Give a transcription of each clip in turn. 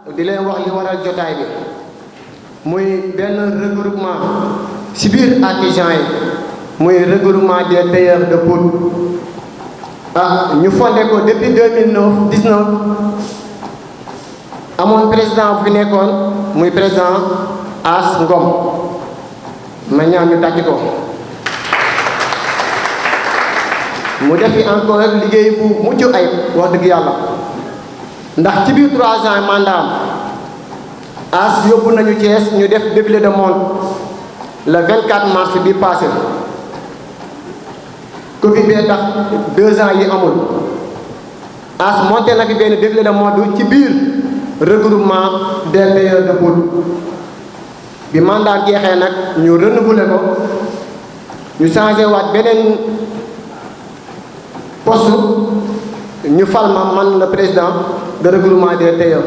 di leen wax li waral jotaay bi muy benn regroupement ci biir artisans yi muy regroupement des tailleurs de Pout ñu fondé ko depuis 2019 amoon président bu fi nekkoon muy président As Ngom ma ñaan ñu tàcc ko mu defi encore liggéey bu mucc ayib wax dëgg yàlla ndax ci biir 3 ans mandat As yóbbu nañu Thiès ñu def défilé de mode le 24 mars bi passé Covid bee tax 2 ans yi amul As monté na fi benn défilé de mode ci biir regroupement des tailleurs de Pout bi mandat jeexee nag ñu renouvelé ko ñu changé waat beneen poste ñu fal ma man le président de regroupement des tailleurs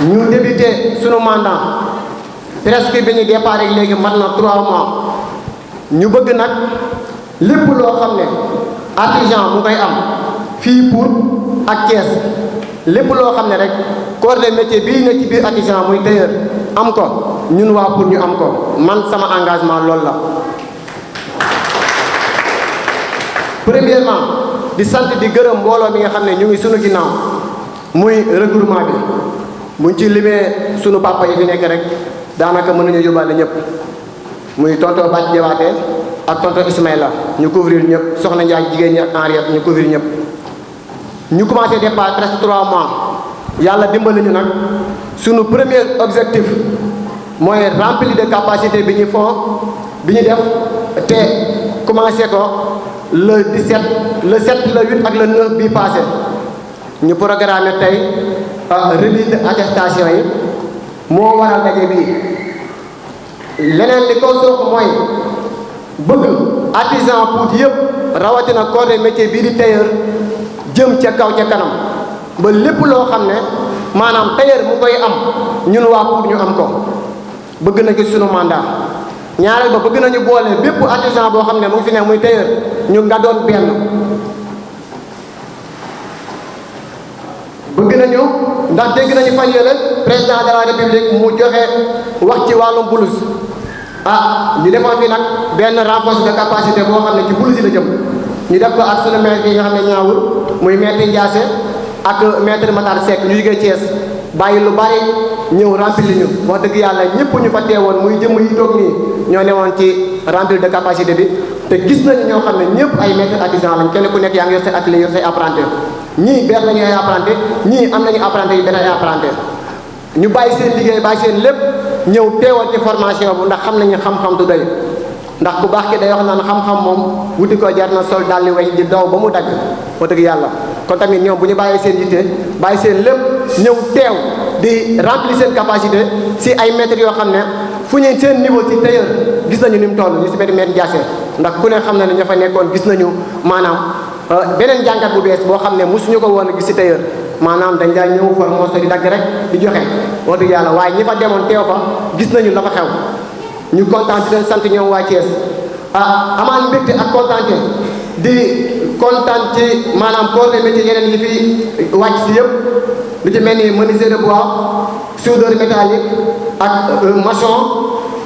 ñu débuté sunu mandat presque bi ñu départ ak léegi mat na 3 mois ñu bëgg nag lépp loo xam ne artisan mu koy am fii Pout ak Thiès lépp loo xam ne rek corps de métier bii ne ci biir artisan muy tailleur am ko ñun waa Pout ñu am ko man sama engagement loolu la. premièrement di sant di gërëm mbooloo mi nga xam ne ñu ngi sunu ginnaaw muy regroupement bi buñ ci limee sunu papa yi fi nekk rek daanaka mën nañu yóbbaale ñëpp muy tonton Bac Jabaate ak tonton Ismaïla ñu couvrir ñëpp soxna Ndiaye jigéen ñi ak Henriette ñu couvrir ñëpp. ñu commencé départ presque 3 mois yàlla dimbali ñu nag sunu premier objectif mooy remplir de capacité bi ñu def te commencé ko le 17 le 7 le 8 ak le 9 bi passé ñu programmé tey remise de attestation yi moo waral daje bii leneen li ko soog mooy bëgg artisan Pout yëpp rawatina corps de métier bii di tailleur jëm ca kaw ca kanam ba lépp loo xam ne maanaam tailleur mu koy am ñun waa Pout ñu am ko bëgg na ci sunu mandat ñaareel ba bëgg nañu boole bépp artisan boo xam ne mu ngi fi ne muy tailleur ñu nga doon benn bëgg nañu ndax dégg nañu fan yële président de la république mu joxe wax ci wàllum blouse ñu defoon fi nag benn renforce de capacité boo xam ne ci blouse yi la jëm ñu def ko ak sunu maître yi nga xam ne ñaawul muy maître Ndiassé ak maître Matar Seck ñu jógee Thiès bàyyi lu bari ñëw remplir ñu wax dëgg yàlla ñëpp ñu fa teewoon muy jëmm yi toog nii ñoo newoon ci remplir de capacité bi te gis nañu ñoo xam ne ñëpp ay maître artisan lañ kenn ku nekk yaa ngi yor say atelier yor say apprenti ñii ber lañu ay apprenti ñii am nañu apprenti yu benn ay apprenti ñu bàyyi seen liggéey bàyyi seen lépp ñëw teewoon ci formation bu ndax xam nañu xam-xam du doy ndax ku baax ki day wax naan xam-xam moom wuti ko jar na sol dalli weñ di daw ba mu dagg wax dëgg yàlla kon tamit ñoom bu ñu bàyyee seen yitte bàyyi seen lépp ñëw teew di remplir seen capacité si ay maîtres yoo xam ne fu ñu seen niveau ci tailleur gis nañu ni mu toll ñu si benn maître Ndiassé ndax ku ne xam na ne ña fa nekkoon gis nañu maanaam beneen jàngat bu bees boo xam ne mosuñu ko woon a gis si tailleur maanaam dañ daa ñëw for morceau di dagg rek di joxe wax dëgg yàlla waaye ñi fa demoon teew fa gis nañu la fa xew ñu kontaan di leen sant ñoom waa Thiès amaan mbégte ak kontaante di kontaan ci maanaam corps de métier yeneen yi fi wàcc si yëpp lu ci mel ni menuisier de bois soudeur métallique ak maçon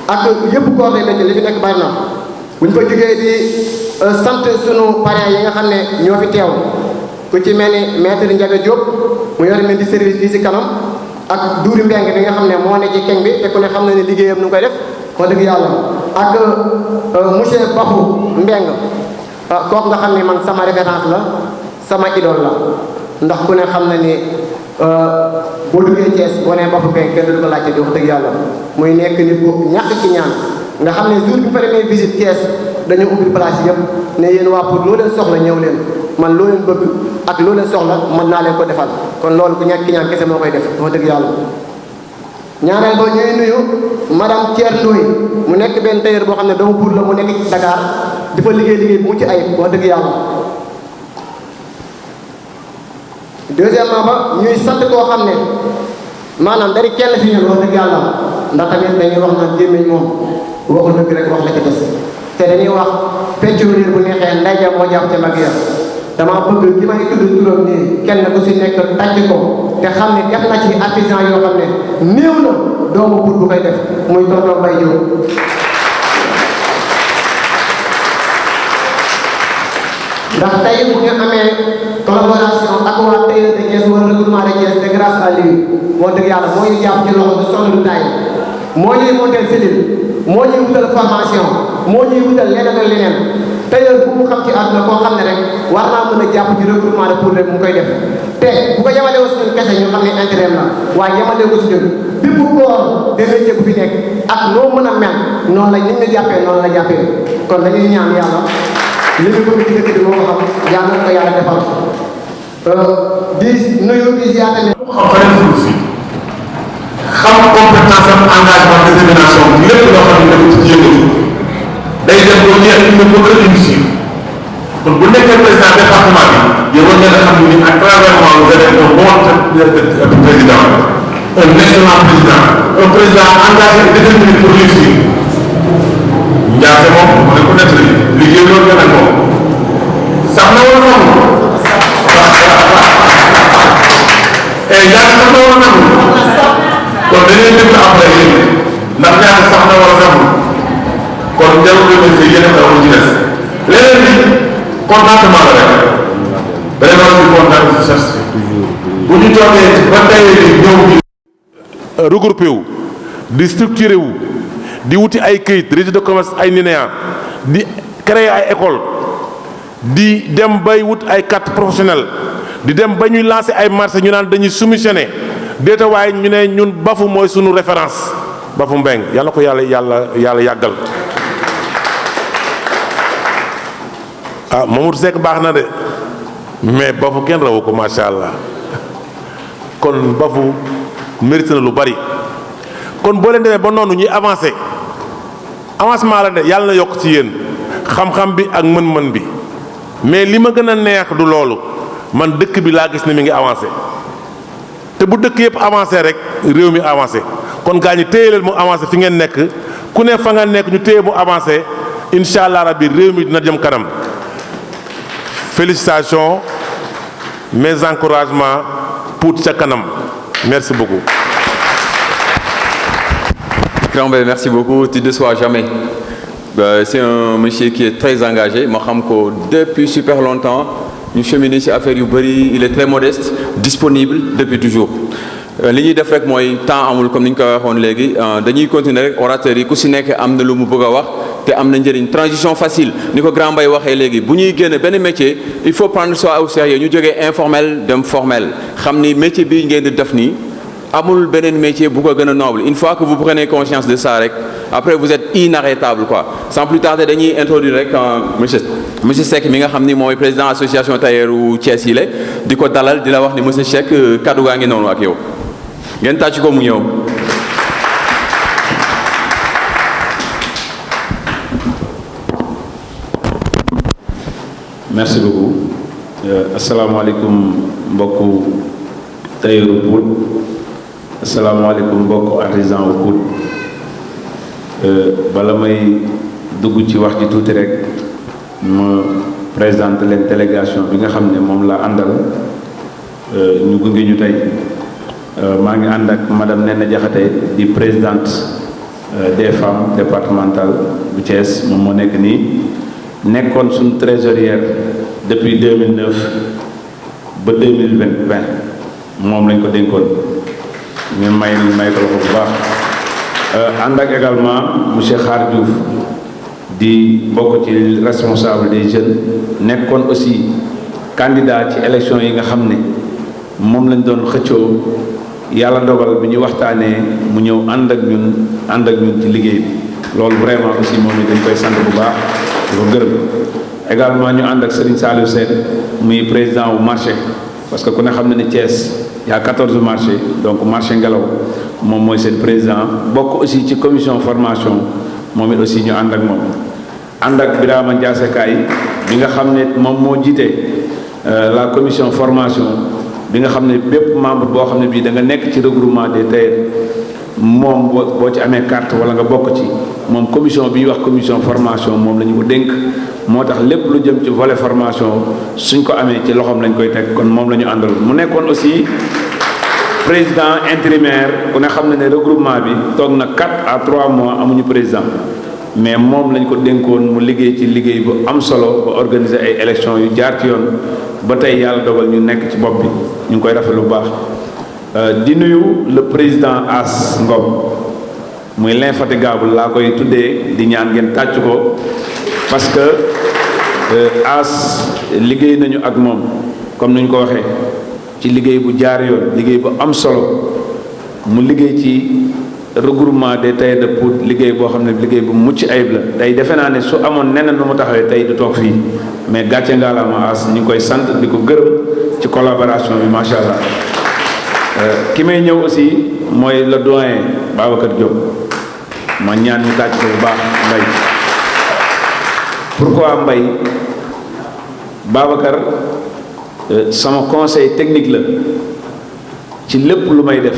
ak yëpp corps de métier li fi nekk bari na bu ñu fa jógee di sant sunu parents yi nga xam ne ñoo fi teew ku ci mel ni maître Ndiaga Diop mu yor mel di service fii si kanam ak Douri Mbeng bi nga xam ne moo ne ci keng bi te ku ne xam na ne liggéeyam nu ngi koy def wax dëgg yàlla ak monsieur Bafou Mbeng kooku nga xam ne man sama référence la sama idole la ndax ku ne xam na ni boo duggee Thiès boo nee Bafou Mbeng kenn du ko laajte di wax dëgg yàlla muy nekk nit ku ñàkk ci ñaan nga xam ne jour bi fa demee visite Thiès dañu ubbi place yëpp ne yéen waa Pout loo leen soxla ñëw leen man loo leen bëgg ak loo leen soxla mën naa leen ko defal kon loolu ku ñàkk ci ñaan kese moo koy def wax dëgg yàlla ñaareel ba ñuy nuyu madame Thierno Ndoye mu nekk benn tailleur boo xam ne doomu Pout la mu nekk ci Dakar di fa liggéey bu mucc ayib wax dëgg yàlla deuxièmement ba ñuy sant koo xam ne maanaam dari kenn si ñun wax dëgg yàlla ndax tamit dañuy wax na gémmiñ moom waxu dëgg rek wax la ci des te dañuy wax peccu riir bu neexee nday ja moo jàpp ca mag ya dama bëgg ki may tudd turam nii kenn ku si nekk tàcc ko te xam ne def na ci artisan yoo xam ne néew na doomu Pout bu koy def muy tonton Mbaye Diop. ndax tey bu ñu amee collaboration ak waa Tailleur de Thiès wala regroupement de Thiès de grâce à lui moo dëgg yàlla moo ñu jàpp ci loxo du sonn du taay moo ñuy monter cellule moo ñuy wutal formation moo ñuy wutal leneen ak leneen tailleur bu mu xam ci àdduna koo xam ne rek war naa mën a jàpp ci regroupement de pour rek mu koy def te bu ko yemalee aussi ñun kese ñu xam ne intérêt la waaye yemalee ko si ñun bépp koor de métier bu fi nekk ak noo mën a mel noonu la nit ñi jàppee noonu la jàppee kon dañuy ñaan yàlla li ñu bëgg ci dëkk bi moo ko xam yàlla na ko yàlla defal di nuyu di ziar tamit. xam compétence am engagement détermination bi lépp loo xam ne dafa ci yëngatu day dem ba jeex ñu ne bëgg a réussir kon bu nekkee président département bi yow war ngeen a xam ni à travers moi vous êtes un bon président un excellent président un président engagé et déterminé pour réussir Ndiaye moom mu ne ku nekk liggéey loolu gën a moom sax na wala noonu et Ndiaye sax na wala noonu kon dañuy déglu après yéen ndax ñaata sax na wala saxul kon jarul remercier yeneen taw ci des leneen bi contentement la rek vraiment si kontaan si cherche bu ñu toogee ba tey ñëw bi regroupé wu di structuré wu di wuti ay këyit registre de commerce ay NINEA di créer ay école di dem bay wut ay carte professionnelle di dem ba ñuy lancer ay marché ñu naan dañuy soumissionné déeta waaye ñu ne ñun Bafou mooy sunu référence Bafou Mbengue yàlla ko yàlla yàggal ah Mamadou Seck baax na de mais Bafou kenn rawu ko macha allah kon Bafou mérite na lu bari kon boo leen demee ba noonu ñuy avancé avancement la de yàlla na yokk ci yéen xam-xam bi ak mën-mën bi mais li ma gën a neex du loolu man dëkk bi laa gis ne mi ngi avancé te bu dëkk yëpp avancé rek réew mi avancé kon gaa ñi téye leen mu avancé fi ngeen nekk ku ne fa nga nekk ñu téye mu avancé incha allah rabbi réew mi dina jëm kanam félicitations mes encouragements pour ca kanam merci beaucoup. Grand Mbaye, merci beaucoup. Tu ne déçois jamais. C'est un monsieur qui est très engagé. Moi, je sais depuis super longtemps. Nous cheminons sur affaire yu bari. Il est très modeste, disponible depuis toujours. li ñuy def rek mooy temps amul comme ni ñu ko waxoon léegi dañuy continuer rek orateur yi ku si nekk am na lu mu bëgg a wax te am na njëriñ transition facile ni ko Grand Mbaye waxee léegi bu ñuy génne benn métier il faut prendre ça au sérieux ñu jógee informel dem formel xam ni métier bi ngeen di def nii amul beneen métier bu ko gën a noble une fois que vous prenez conscience de ça rek après vous êtes inarrêtable quoi sans plus tarder dañuy introduire rek monsieur Seck mi nga xam ni mooy président association tailleur u Thiès yi la di ko dalal di la wax ni monsieur Seck kaddu gaa ngi noonu ak yow ngeen tàcc ko mu ñëw. merci beaucoup asalaamaaleykum mbokku tailleur Pout asalaamaaleykum mbokku artisan wu Pout bala may dugg ci wax ji tuuti rek ma présente leen délégation bi nga xam ne moom la àndal ñu gunge ñu tey maa ngi ànd ak madame Néné Diakhaté di présidente des femmes départementales bu Thiès moom moo nekk nii nekkoon suñu trésorière depuis 2009 ba 2020 moom lañ ko dénkoon ñu may ko la ko bu baax ànd ak également monsieur Khar Diouf di bokk ci responsable des jeunes nekkoon aussi candidat ci élection yi nga xam ne moom lañ doon xëccoo yàlla dogal bi ñu waxtaanee mu ñëw ànd ak ñun ci liggéey bi loolu vraiment aussi moom it dañ koy sant bu baax di ko gërëm également ñu ànd ak Serigne Saliou Sène muy président wu marché parce que ku ne xam na ne Thiès y a 14 marchés donc marché Ngelaw moom mooy seen président bokk aussi ci commission formation moom it aussi ñu ànd ak moom ànd ak Birama Ndiasse Kaay bi nga xam ne moom moo jiite la commission formation bi nga xam ne bépp membre boo xam ne bii da nga nekk ci regroupement des tailleurs moom boo ci amee carte wala nga bokk ci moom commission bi ñuy wax commission formation moom la ñu ko dénk moo tax lépp lu jëm ci volet formation suñ ko amee ci loxoom lañ koy teg kon moom la ñu àndal mu nekkoon aussi président intérimaire ku ne xam ne regroupement bi toog na 4 à 3 mois amuñu président mais moom lañ ko dénkoon mu liggéey ci liggéey bu am solo ba organiser ay élections yu jaar ci yoon ba tey yàlla dogal ñu nekk ci bopp bi ñu ngi koy rafetlu bu baax di nuyu le président As Ngom muy l'infatigable laa koy tuddee di ñaan ngeen tàcc ko parce que As liggéey nañu ak moom comme ni ñu ko waxee ci liggéey bu jaar yoon liggéey bu am solo mu liggéey ci regroupement des tailleurs de Pout liggéey boo xam ne liggéey bu mucc ayib la tey defe naa ne su amoon neneen nu mu taxawee tey du toog fii mais gàcce ngaalaama As ñu ngi koy sant di ko gërëm ci collaboration bi macha allah ki may ñëw aussi mooy le doyen Babacar Diop ma ñaan ñu tàcc ko bu baax Mbaye pourquoi Mbaye Babacar sama conseil technique la ci lépp lu may def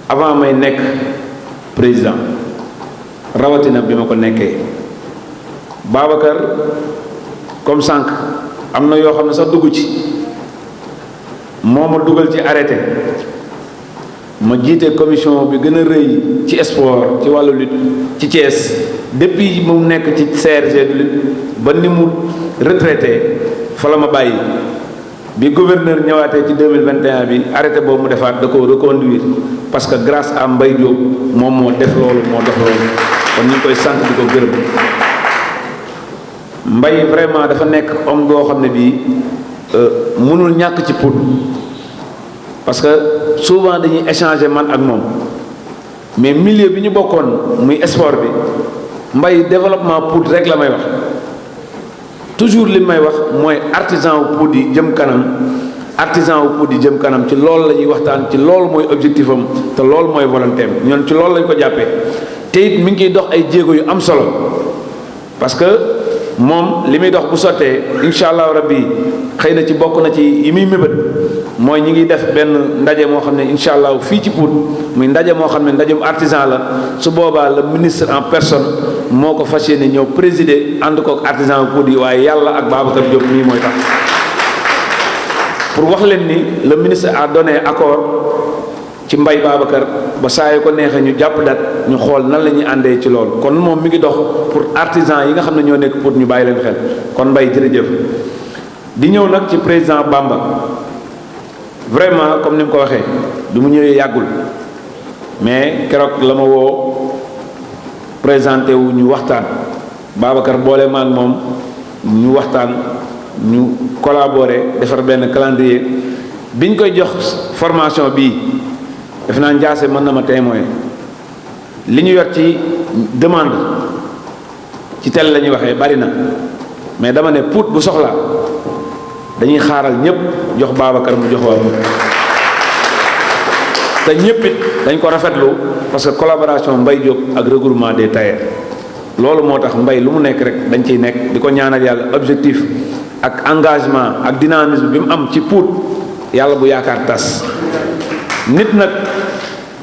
avant may nekk président rawatina bi ma ko nekkee Babacar comme sànq am na yoo xam ne sax dugg ci moo ma dugal ci arrêté ma jiite commission bi gën a rëy ci sport ci wàllu lutte ci Thiès depuis mu nekk ci CRG de lutte ba ni mu retraité fa la ma bàyyi bi gouverneur ñëwaatee ci 2021 bi arrêté boobu mu defaat da ko reconduire parce que grâce à Mbaye Diop moom moo def loolu kon ñu ngi koy sant di ko gërëm Mbaye vraiment dafa nekk homme boo xam ne bii mënul ñàkk ci Pout parce que souvent dañuy échanger man ak moom mais milieu bi ñu bokkoon muy sport bi Mbaye développement Pout rek la may wax toujours li may wax mooy artisan wu Pout yi jëm kanam ci loolu la ñuy waxtaan ci loolu mooy objectif am te loolu mooy volonté am ñoon ci loolu lañ ko jàppee te it mi ngi ciy dox ay jéego yu am solo parce que moom li muy dox bu sottee incha allah rabbi xëy na ci bokk na ci yi muy mébét mooy ñi ngi def benn ndaje moo xam ne incha allah fii ci Pout muy ndaje moo xam ne ndajem artisan la su boobaa le ministre en personne moo ko fas yéene ñëw présider ànd kook artisan bu Pout yi waaye yàlla ak Babacar Diop mii mooy tax pour wax leen ni le ministre a donné accord ci Mbaye Babacar ba saa yu ko neexee ñu jàpp dat ñu xool nan la ñuy àndee ci loolu kon moom mi ngi dox pour artisan yi nga xam ne ñoo nekk Pout ñu bàyyi leen xel kon Mbaye jërëjëf di ñëw nag ci président Bamba vraiment comme ni mu ko waxee du mu ñëwee yàggul mais keroog la ma woo présenté wu ñu waxtaan Babacar boole ma ak moom ñu waxtaan ñu collaborer defar benn calendrier biñ koy jox formation bii def naa Ndiasse mën na ma témoin li ñu yor ci demande ci tel la ñuy waxee bari na mais dama ne Pout bu soxlaa dañuy xaaral ñëpp jox Babacar mu jox waa te ñëpp it dañ ko rafetlu parce que collaboration Mbaye Diop ak regroupement des tailleurs loolu moo tax Mbaye lu mu nekk rek dañ ciy nekk di ko ñaanal yàlla objectif ak engagement ak dynamisme bi mu am ci Pout yàlla bu yaakaar tas nit nag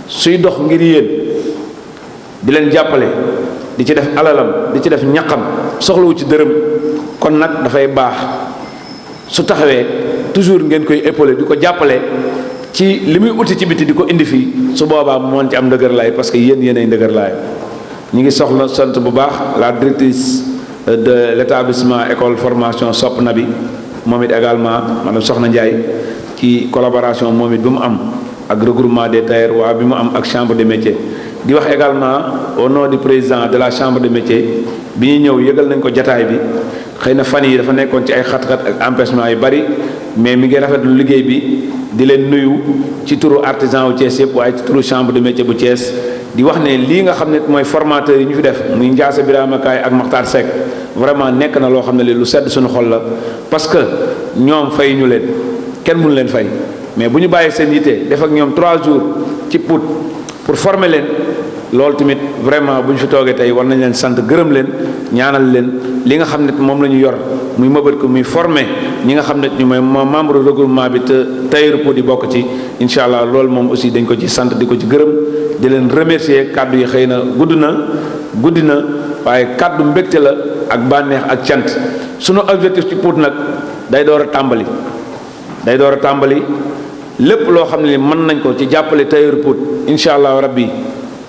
suy dox ngir yéen di leen jàppale di ci def alalam di ci def ñaqam soxlawu ci dërëm kon nag dafay baax su taxawee toujours ngeen koy épauler di ko jàppale ci li muy uti ci biti di ko indi fii su boobaa mu mën ci am ndëgër laay parce que yéenay ndëgër laay ñi ngi soxla sant bu baax la directrice de l'établissement école formation Sopp Nabi moom it également madame Soxna Ndiaye ci collaboration moom it bi mu am ak regroupement des tailleurs waa bi mu am ak chambre de métier di wax également au nom du président de la chambre de métier bi ñuy ñëw yëgal nañ ko jataay bi xëy na fan yi dafa nekkoon ci ay xat-xat ak empêchement yu bari mais mi ngi rafetlu liggéey bi di leen nuyu ci turu artisan wu Thiès yëpp waaye ci turu chambre de métier bu Thiès di wax ne lii nga xam ne mooy formateur yi ñu fi def muy Ndiasse Birama Kaay ak Makhtar Seck vraiment nekk na loo xam ne li lu sedd suñu xol la parce que ñoom fay ñu leen kenn mënu leen fay mais bu ñu bàyyi seen yitte def ak ñoom 3 jours ci Pout pour former leen loolu tamit vraiment bu ñu fi toogee tey war nañ leen sant gërëm leen ñaanal leen li nga xam ne moom la ñu yor muy mëbët ko muy formé ñi nga xam ne ñu mooy membre regroupement bi te tailleur Pout di bokk ci incha allah loolu moom aussi dañ ko ci sant di ko ci gërëm di leen remercier kàddu yi xëy na guddi na waaye kàddu mbégte la ak bànneex ak cant sunu objectif ci Pout nag day door a tàmbali lépp loo xam ne mën nañ ko ci jàppale tailleur Pout incha allah rabbi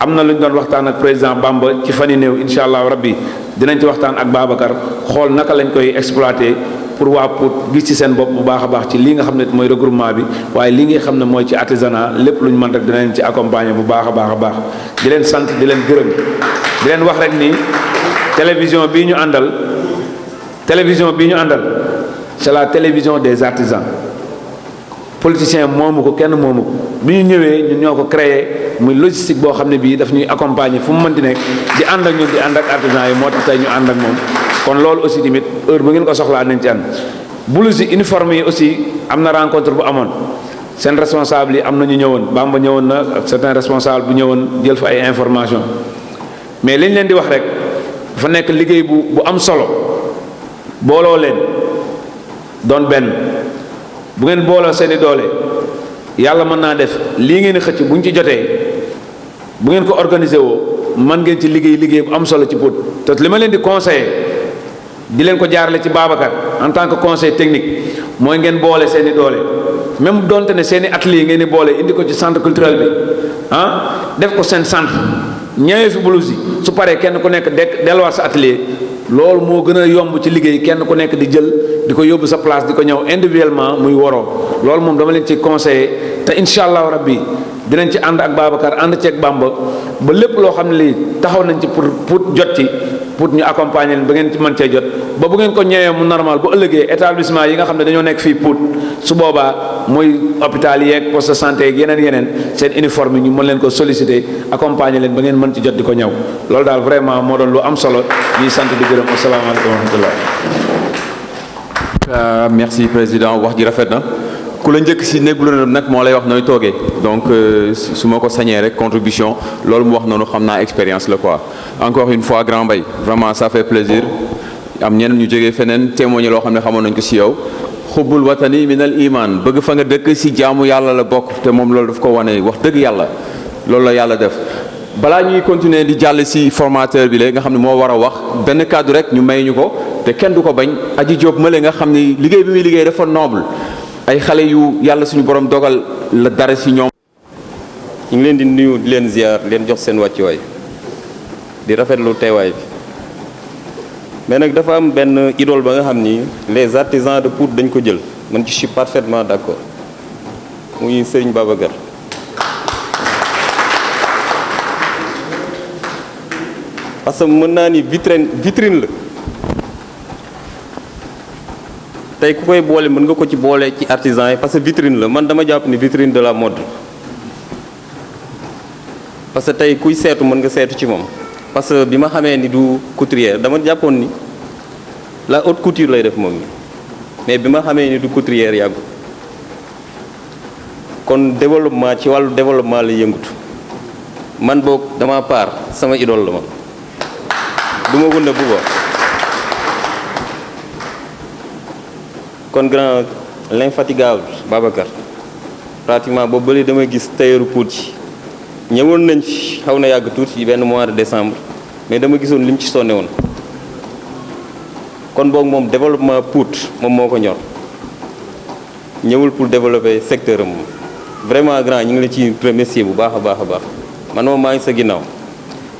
am na lu ñu doon waxtaan ak président Bamba ci fan yi néew incha allah rabbi dinañ ci waxtaan ak Babacar xool naka lañ koy exploiter pour waa Pout gis ci seen bopp bu baax a baax ci lii nga xam ne mooy regroupement bi waaye li nga xam ne mooy ci artisanat lépp lu ñu mën rek dinañ ci accompagner bu baax a baax di leen sant di leen gërëm di leen wax rek ni télévision bii ñu àndal c'est la télévision des artisans politicien moomu ko kenn moomu ko bi ñu ñëwee ñun ñoo ko créé muy logistique boo xam ne bii daf ñuy accompagner fu mu mënti nekk di ànd ak ñun di ànd ak artisans yi moo tax tey ñu ànd ak moom kon loolu aussi tamit heure bu ngeen ko soxlaa nañ ci ànd blouse yi uniforme yi aussi am na rencontre bu amoon seen responsable yi am na ñu ñëwoon Bamba ñëwoon na ak certain responsable bu ñëwoon jël fa ay information mais liñ leen di wax rek dafa nekk liggéey bu am solo booloo leen doon benn bu ngeen booloo seeni doole yàlla mën naa def lii ngeen di xëcc bu ñu ci jotee bu ngeen ko organiser woo mën ngeen ci liggéey bu am solo ci Pout te li ma leen di conseiller di leen ko jaarale ci Babacar en tant que conseil technique mooy ngeen boole seeni doole même donte ne seeni atelier ngeen di boole indi ko ci centre culturel bi def ko seen centre ñëwee fi blouse yi su paree kenn ku nekk delluwaat sa atelier loolu moo gën a yomb ci liggéey kenn ku nekk di jël di ko yóbbu sa place di ko ñëw individuellement muy waroo loolu moom dama leen ci conseiller te incha allahu rabbi dinañ ci ànd ak Babacar ànd ceeg Bamba ba lépp loo xam ne lii taxaw nañ ci pour jot ci pour ñu accompagner leen ba ngeen ci mën cee jot ba bu ngeen ko ñëwee mu normal bu ëllëgee établissement yi nga xam ne dañoo nekk fii Pout su boobaa muy hôpital yeeg poste de santé yeeg yeneen seen uniforme yi ñu mën leen ko solliciter accompagner leen ba ngeen mën ci jot di ko ñëw loolu daal vraiment moo doon lu am solo ñuy sant di gërëm asalaamaaleykum wa rahmatullah. Merci président wax ji rafet na ku la njëkk si néeg bu la nag moo lay wax nooy toogee donc su ma ko sañee rek contribution loolu mu wax noonu xam naa expérience la quoi encore une fois Grand Mbaye vraiment ça fait plaisir am ñeneen ñu jógee feneen témoigner loo xam ne xamoon nañ ko si yow xubbul watani minal iman bëgg fa nga dëkk si jaamu yàlla la bokk te moom loolu daf ko wane wax dëgg yàlla loolu la yàlla def balaa ñuy continuer di jàll si formateur bi la nga xam ne moo war a wax benn kàddu rek ñu may ñu ko te kenn du ko bañ Aji Diop mële nga xam ni liggéey bi muy liggéey dafa noble ay xale yu yàlla suñu borom dogal la dara si ñoom. ñu ngi leen di nuyu di leen ziar leen jox seen wàccuwaay di rafetlu teewaay bi mais nag dafa am benn idole ba nga xam ni les artisans de Pout dañ ko jël man je suis parfaitement d'accord muy Serigne Babacar. parce que mën naa ni vitrine la tey ku koy boole mën nga ko ci boole ci artisans yi parce que vitrine la man dama jàpp ni vitrine de la mode parce que tey kuy seetu mën nga seetu ci moom parce que bi ma xamee ni du couturière dama jàppoon ni la haute couture lay def moom mi mais bi ma xamee ni du couturière yàggu kon développement ci wàllu développement la yëngutu man boog dama part sama idole la ma du ma wund bu ba kon grand l'infatigable Babacar pratiquement boobu bële damay gis tailleur Pout ci ñëwoon nañ fi xaw na yàgg tuuti benn mois de décembre mais dama gisoon lim ci sonne woon kon boog moom développement Pout moom moo ko ñor ñëwul pour développer secteur am vraiment grand ñu ngi la ci remercier bu baax a baax a baax man moom maa ngi sa ginnaaw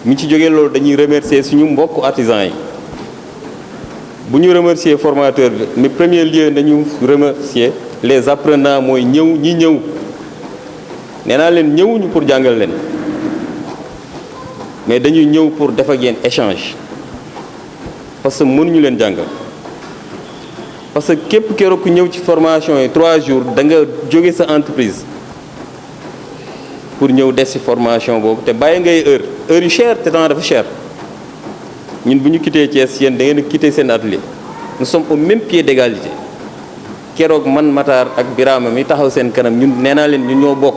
mi ci jógee loolu dañuy remercier suñu mbokk artisans yi bu ñu remercier formateur bi mais premier lieu nañu remercier les apprenants mooy ñi ñëw nee naa leen ñëwuñu pour jàngal leen mais dañuy ñëw pour def ak yéen échange parce que mënuñu leen jàngal parce que képp keroog ku ñëw ci formation yi 3 jours da nga jóge sa entreprise pour ñëw des ci formation boobu te bàyyi ngay heure yu cher te temps dafa cher ñun bu ñu quitté Thiès yéen da ngeen a quitté seen atelier nous sommes au même pied d'égalité keroog man Matar ak Birama mi taxaw seen kanam ñun nee naa leen ñun ñoo bokk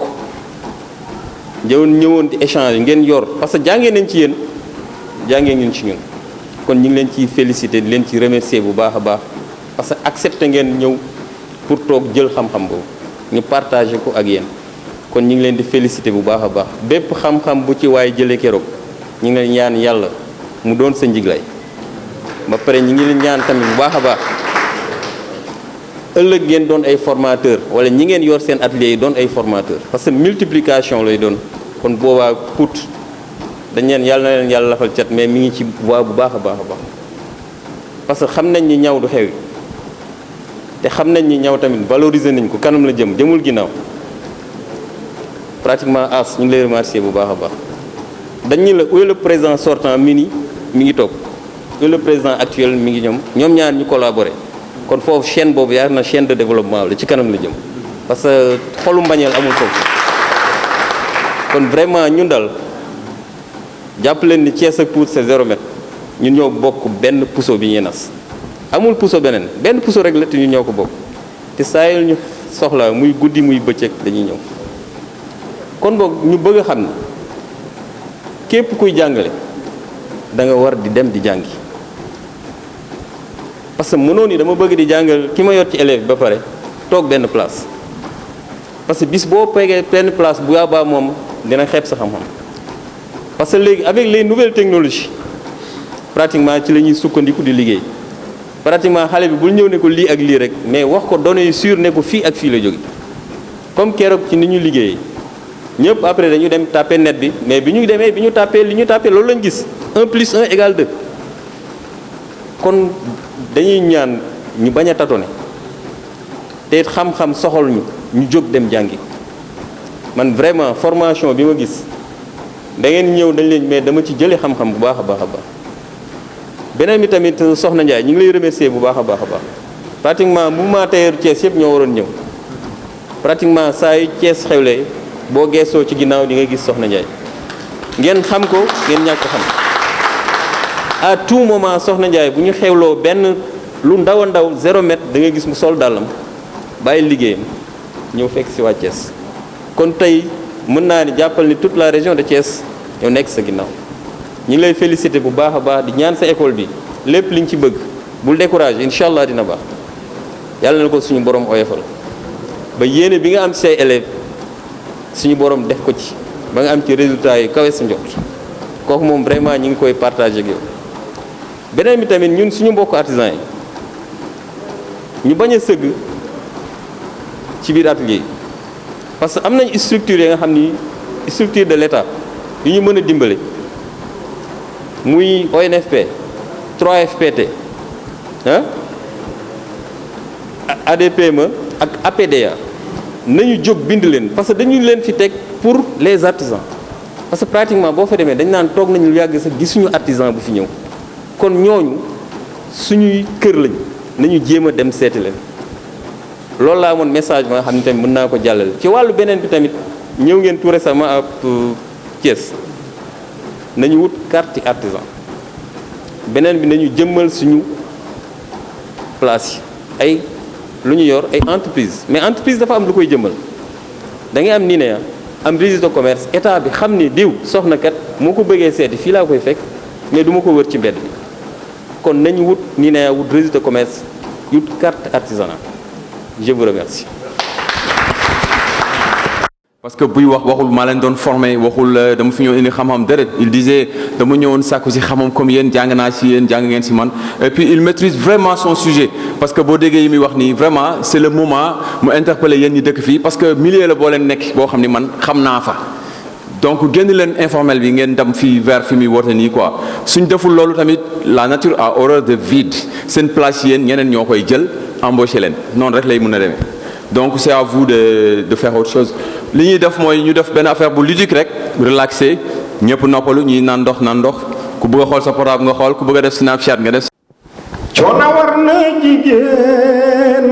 ñëwoon di échange ngeen yor parce que jàngee nañ ci yéen jàngee ñun ci ñun kon ñu ngi leen ciy féliciter di leen ci remercier bu baax a baax parce que accepté ngeen ñëw pour toog jël xam-xam boobu ñu partagé ko ak yéen kon ñu ngi leen di félicité bu baax a baax bépp xam-xam bu ci waaye jëlee keroog ñu ngi leen ñaan yàlla mu doon sa njiglaay ba pare ñu ngi leen ñaan tamit bu baax a baax ëllëg ngeen doon ay formateur wala ñi ngeen yor seen atelier yi doon ay formateur parce que multiplication lay doon kon boobaa Pout dañ leen yàlla na leen yàlla lafal cat mais mi ngi ci voie bu baax a baax a baax parce que xam nañ ni ñaw du xewi te xam nañ ni ñaw tamit valoriser nañ ko kanam la jëmul ginnaaw pratiquement as ñu ngi lay remercier bu baax a baax dañu la où le président sortant mi ngi toog où le président actuel mi ngi ñoom ñaar ñu collaborer kon foofu chaîne boobu yaakaar na chaîne de développement la ci kanam la jëm parce que xolu mbañeel amul foofu kon vraiment ñun daal jàpp leen ni Thiès ak Pout c'est 0 mètre ñun ñoo bokk benn puso bi ñuy nas amul puso benn puso rek la te ñun ñoo ko bokk te saa yu ñu soxla muy guddi muy bëccëg dañuy ñëw kon boog ñu bëgg a xam ne képp kuy jàngale da nga war di dem di jàngi parce que mënoo ni dama bëgg di jàngal ki ma yor ci élève ba pare toog benn place parce que bis boo pegee benn place bu yaabaa moom dina xeeb sa xam-xam parce que léegi avec les nouvelles technologies pratiquement ci la ñuy sukkandiku di liggéey pratiquement xale bi bul ñëw ne ko lii ak lii rek mais wax ko données yu sûr ne ko fii ak fii la jóge comme keroog ci ni ñu liggéeyee ñëpp après dañu dem tapé net bi mais bi ñu demee bi ñu tapé li ñu tapé loolu lañ gis 1 plus 1 égale 2 kon dañuy ñaan ñu bañ a tâtonner te xam-xam soxal ñu jóg dem jàngi man vraiment formation bi ma gis da ngeen ñëw dañ leen mais dama ci jëlee xam-xam bu baax a baax a baax beneen bi tamit Soxna Ndiaye ñu ngi lay remercier bu baax a baax a baax pratiquement mouvement tailleur Thiès yëpp ñoo waroon ñëw pratiquement saa yu Thiès xewlee boo geesoo ci ginnaaw di nga gis Soxna Ndiaye ngeen xam ko ngeen ñàkk ko xam à tout moment Soxna Ndiaye bu ñu xewloo benn lu ndaw a ndaw 0 mètre da nga gis mu sol dàllam bàyyi liggéeyam ñëw fekk si waa Thiès kon tey mën naa ni jàppal ni toute la région de Thiès ñoo nekk sa ginnaaw ñu ngi lay féliciter bu baax a baax di ñaan sa école bi lépp li nga ci bëgg bul découragé incha allah dina baax yàlla na ko suñu borom oyofal ba yéene bi nga am ci say élèves suñu borom def ko ci ba nga am ci résultat yi kawe sa njot kooku moom vraiment ñu ngi koy partagé ak yow beneen bi tamit ñun suñu mbokku artisan yi ñu bañ a sëgg ci biir atelier yi parce que am nañ structure yi nga xam ni structure de l'État yu ñu mën a dimbale muy ONFP 3FPT ADPME ak APDA nañu jóg bind leen parce que dañu leen fi teg pour les artisans parce que pratiquement boo fa demee dañ naan toog nañu lu yàgg sax gisuñu artisan bu fi ñëw kon ñooñu suñuy kër lañ nañu jéem a dem seeti leen loolu laa amoon message ba nga xam ne tamit mën naa ko jàllale ci wàllu beneen bi tamit ñëw ngeen tout récemment ak Thiès nañu wut carte artisan beneen bi nañu jëmmal suñu place yi ay lu ñu yor ay entreprise mais entreprise dafa am lu koy jëmmal da ngay am NINEA am registre de commerce état bi xam ni diw soxna kat moo ko bëggee seeti fii laa koy fekk mais du ma ko wër ci mbedd bi kon nañu wut NINEA wut registre de commerce wut carte artisanat je vous remercie. parce que buy wax waxul maa leen doon formé waxul dama fi ñëw indi xam-xam déedéet il disait dama ñëwoon sàkku si xam-xam comme yéen jàng naa si yéen jàng ngeen si man et puis il maîtrise vraiment son sujet parce que boo déggee yi muy wax nii vraiment c'est le moment mu interpeller yéen ñi dëkk fii parce que milieu la boo leen nekk boo xam ni man xam naa fa donc génn leen informel bi ngeen dem fii vers fi muy woote nii quoi suñ deful loolu tamit la nature a horreur de vide seen place yéen ñeneen ñoo koy jël embaucher leen noonu rek lay mën a demee donc c'est à vous de faire autre chose li ñuy def mooy ñu def benn affaire bu ludique rek relaxé ñëpp noppalu ñuy naan ndox ku bëgg a xool sa portable nga xool ku bëgg a def Snapchat nga def. coono war na jigéen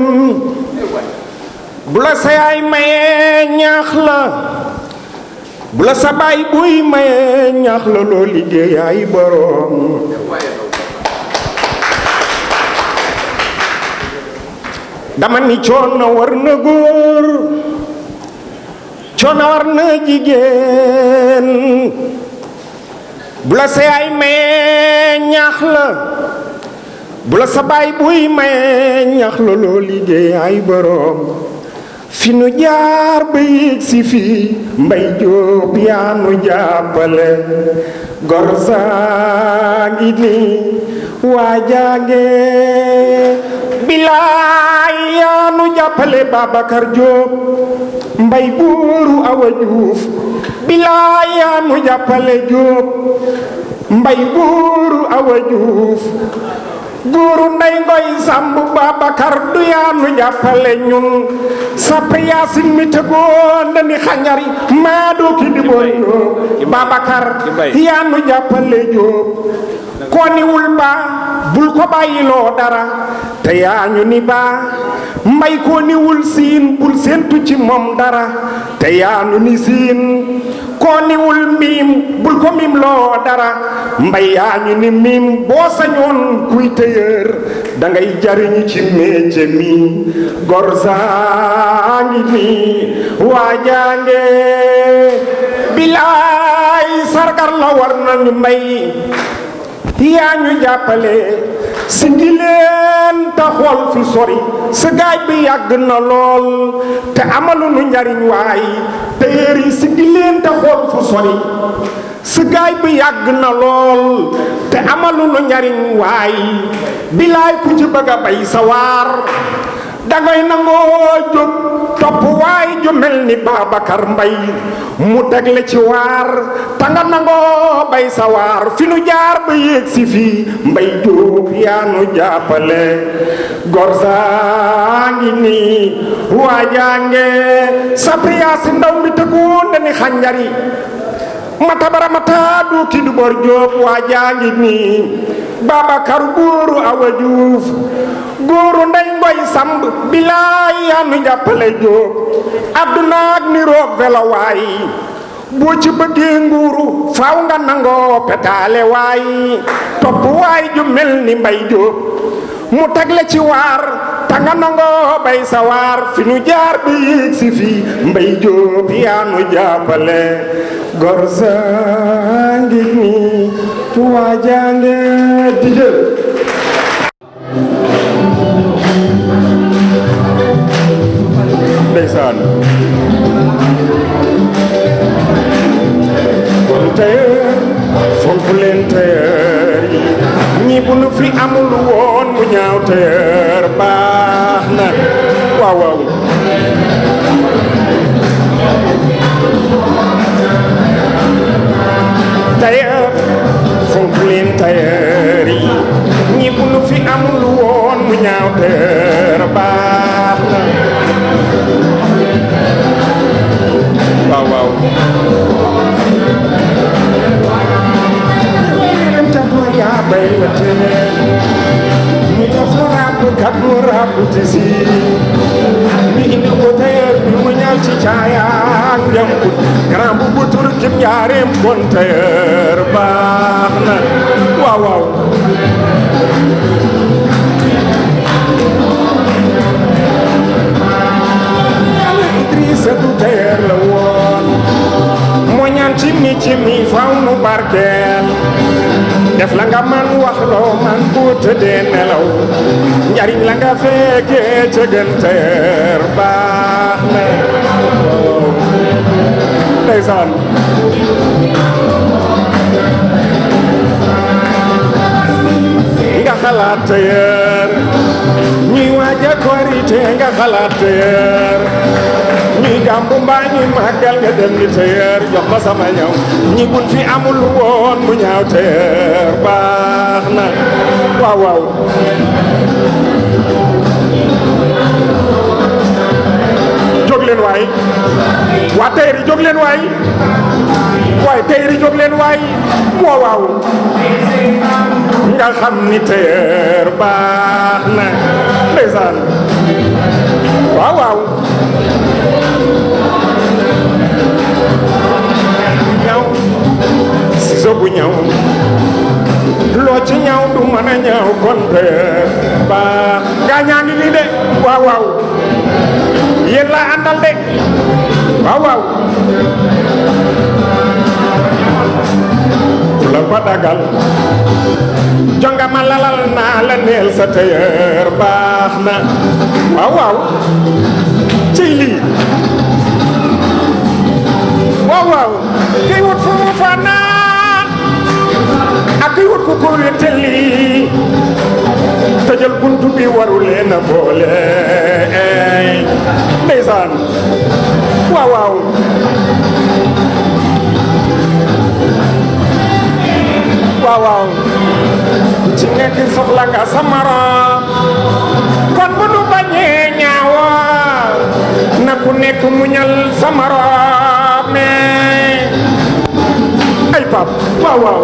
bu la sa yaay mayee ñaax la bu la sa baay buy mayee ñaax la loo liggéey ay borom. dama ni coono war na góor coono war na jigéen bu la sa yaay mayee ñaax la bu la sa baay buy maye ñax looloo liggéey ay boroom fi nu jaar ba yéeg si fii Mbay Jóob yaa nu jàppale gor saa ngi nii waa jaage bilaay yaa nu jàppale Babacar Jóob Mbay buuru Awa Juuf bilaay yaa nu jàppale Jóob Mbay buuru Awa Juuf góoru Ndey Ngoy Samb Babacar du yaa nu jàppale ñun sappe Yaasin mi tëggoon dani xañari maa doo ki di boy Jóob Babacar yaa nu jàppale Jóob ko niwul ba bul ko bàyyiloo dara te yaa ñu ni ba Mbay ko niwul siin bul séentu ci moom dara te yaa ñu ni siin ko niwul miim bul ko miim loo dara Mbay yaa ñu ni miim boo sañoon kuy tëyër dangay jariñu ci métier mi gor saa ngi nii waa jaange bilaay sargar la war nañu Mbay yaa ñu jàppale si ngi leen te xool fi sori sa gaaj bi yàgg na lool te amaluñu njariñ waay te yéer yi si ngi leen te xool fu sori sa gaaj bi yàgg na lool te amaluñu njariñ waay bilaay ku ci bëgg a bay sa waar dangay nangoo jóg topp waay ju mel ni Babacar Mbay mu tegle ci waar tanga nangoo bay sa waar fi nu jaar ba yéeg si fii Mbay Jóob yaa nu jàppale gor saa ngi nii waa jaange sappi Yaasin ndaw mi tëggoon dani xànjari mata bara mata du ki du bor Jóob waa jaangi nii Babacar góoru Awa Juuf góoru Ndey Ngoy Samb bilaay yaa nu jàppale Jóob àdduna ak ni roog velawaay boo ci bëggee nguuru faaw nga nangoo petaale waay topp waay ju mel ni Mbay Jóob mu tegle ci waar ta nga nangoo bay sa waar fi nu jaar bi yéeg si fii Mbay Jóob yaa nu jàppale gor saa ngi nii waa jaange di jël ndeysaan kon tëyër fonk leen tëyër yi ñi bu nu fi amul woon mu ñaaw tëyër baax na waaw waaw tëyër fonk leen tëyër yi ñi bu nu fi amul woon mu ñaaw tëyër baax na waaw waaw dem ca tool yaa bay la teen ñu jox ko ràbb kat mu ràbb ti si ñu indi ko tëyër bi mu ñaaw ci caayaak njambut grand bu bu tur kim njaareem kon tëyër baax na waaw waaw Idrissa du tëyër la woon moo ñaan ci mi faw nu barkeel def la nga man wax loo man bu tëddee nelaw njariñ la nga fekkee ca gën tëyër baax na ndeysaan nga xalaat tëyër ñuy waaja korite nga xalaat tëyër ñuy gàmbu mbaa ñuy màggal nga dem ni tëyër jox ma sama ñaw ñi buñ fi amul woon mu ñaaw tëyër baax na waaw waaw jóg leen waay waa tëyër yi jóg leen waay waaye tëyër yi jóg leen waay waaw waaw nga xam ni tëyër baax na ndeysaan waaw waaw ñaw siso bu ñaw loo ci ñaw du mën a ñaw kon tëyër baax gaa ñaa ngi nii de waaw waaw yéen laa àndal de waaw waaw ku la ba dagal jonga ma lalal naa la neel sa tailleur baax na waaw waaw ciy lii waaw waaw kay wut fu mu fanaan ak kay wut ku ko wéttali tëjal buntu bi waru leen a boole ndeysaan waaw waaw waaw waaw ci nekk soxla nga sa morom kon bu nu bañee ñaawa na ku nekk muñal sa morom ne ay pap waaw waaw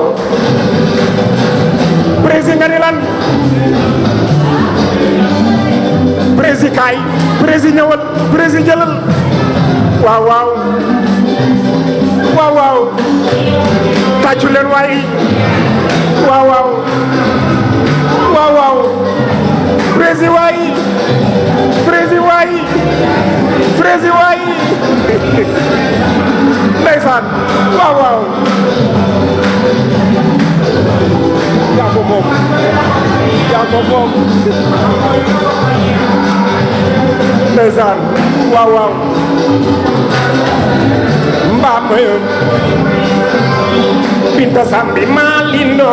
président nga ni lan président kaay président ñëwal président jëlal waaw waaw waaw waaw tàccu leen waay waaw waaw waaw waaw président waay président waay président waay ndeysaan waaw waaw yaa ko moom yaa ko moom ndeysaan waaw waaw mbaam Binta Sambi Malindo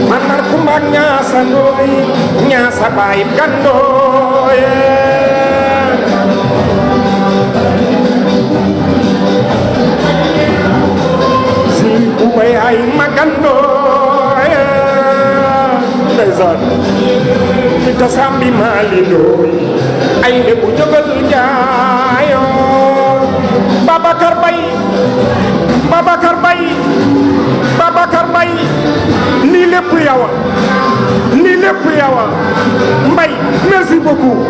Manar Kumbang Nyasa Ndoi Nyasa Baib Gandoy Si Ubay Ay Magandoy Ndeysaan Binta Sambi Malindo ay ne bu jógal jaayo Babacar Mbaye Babacar Mbaye Babacar Mbaye lii lépp yow lii lépp yow Mbaye merci beaucoup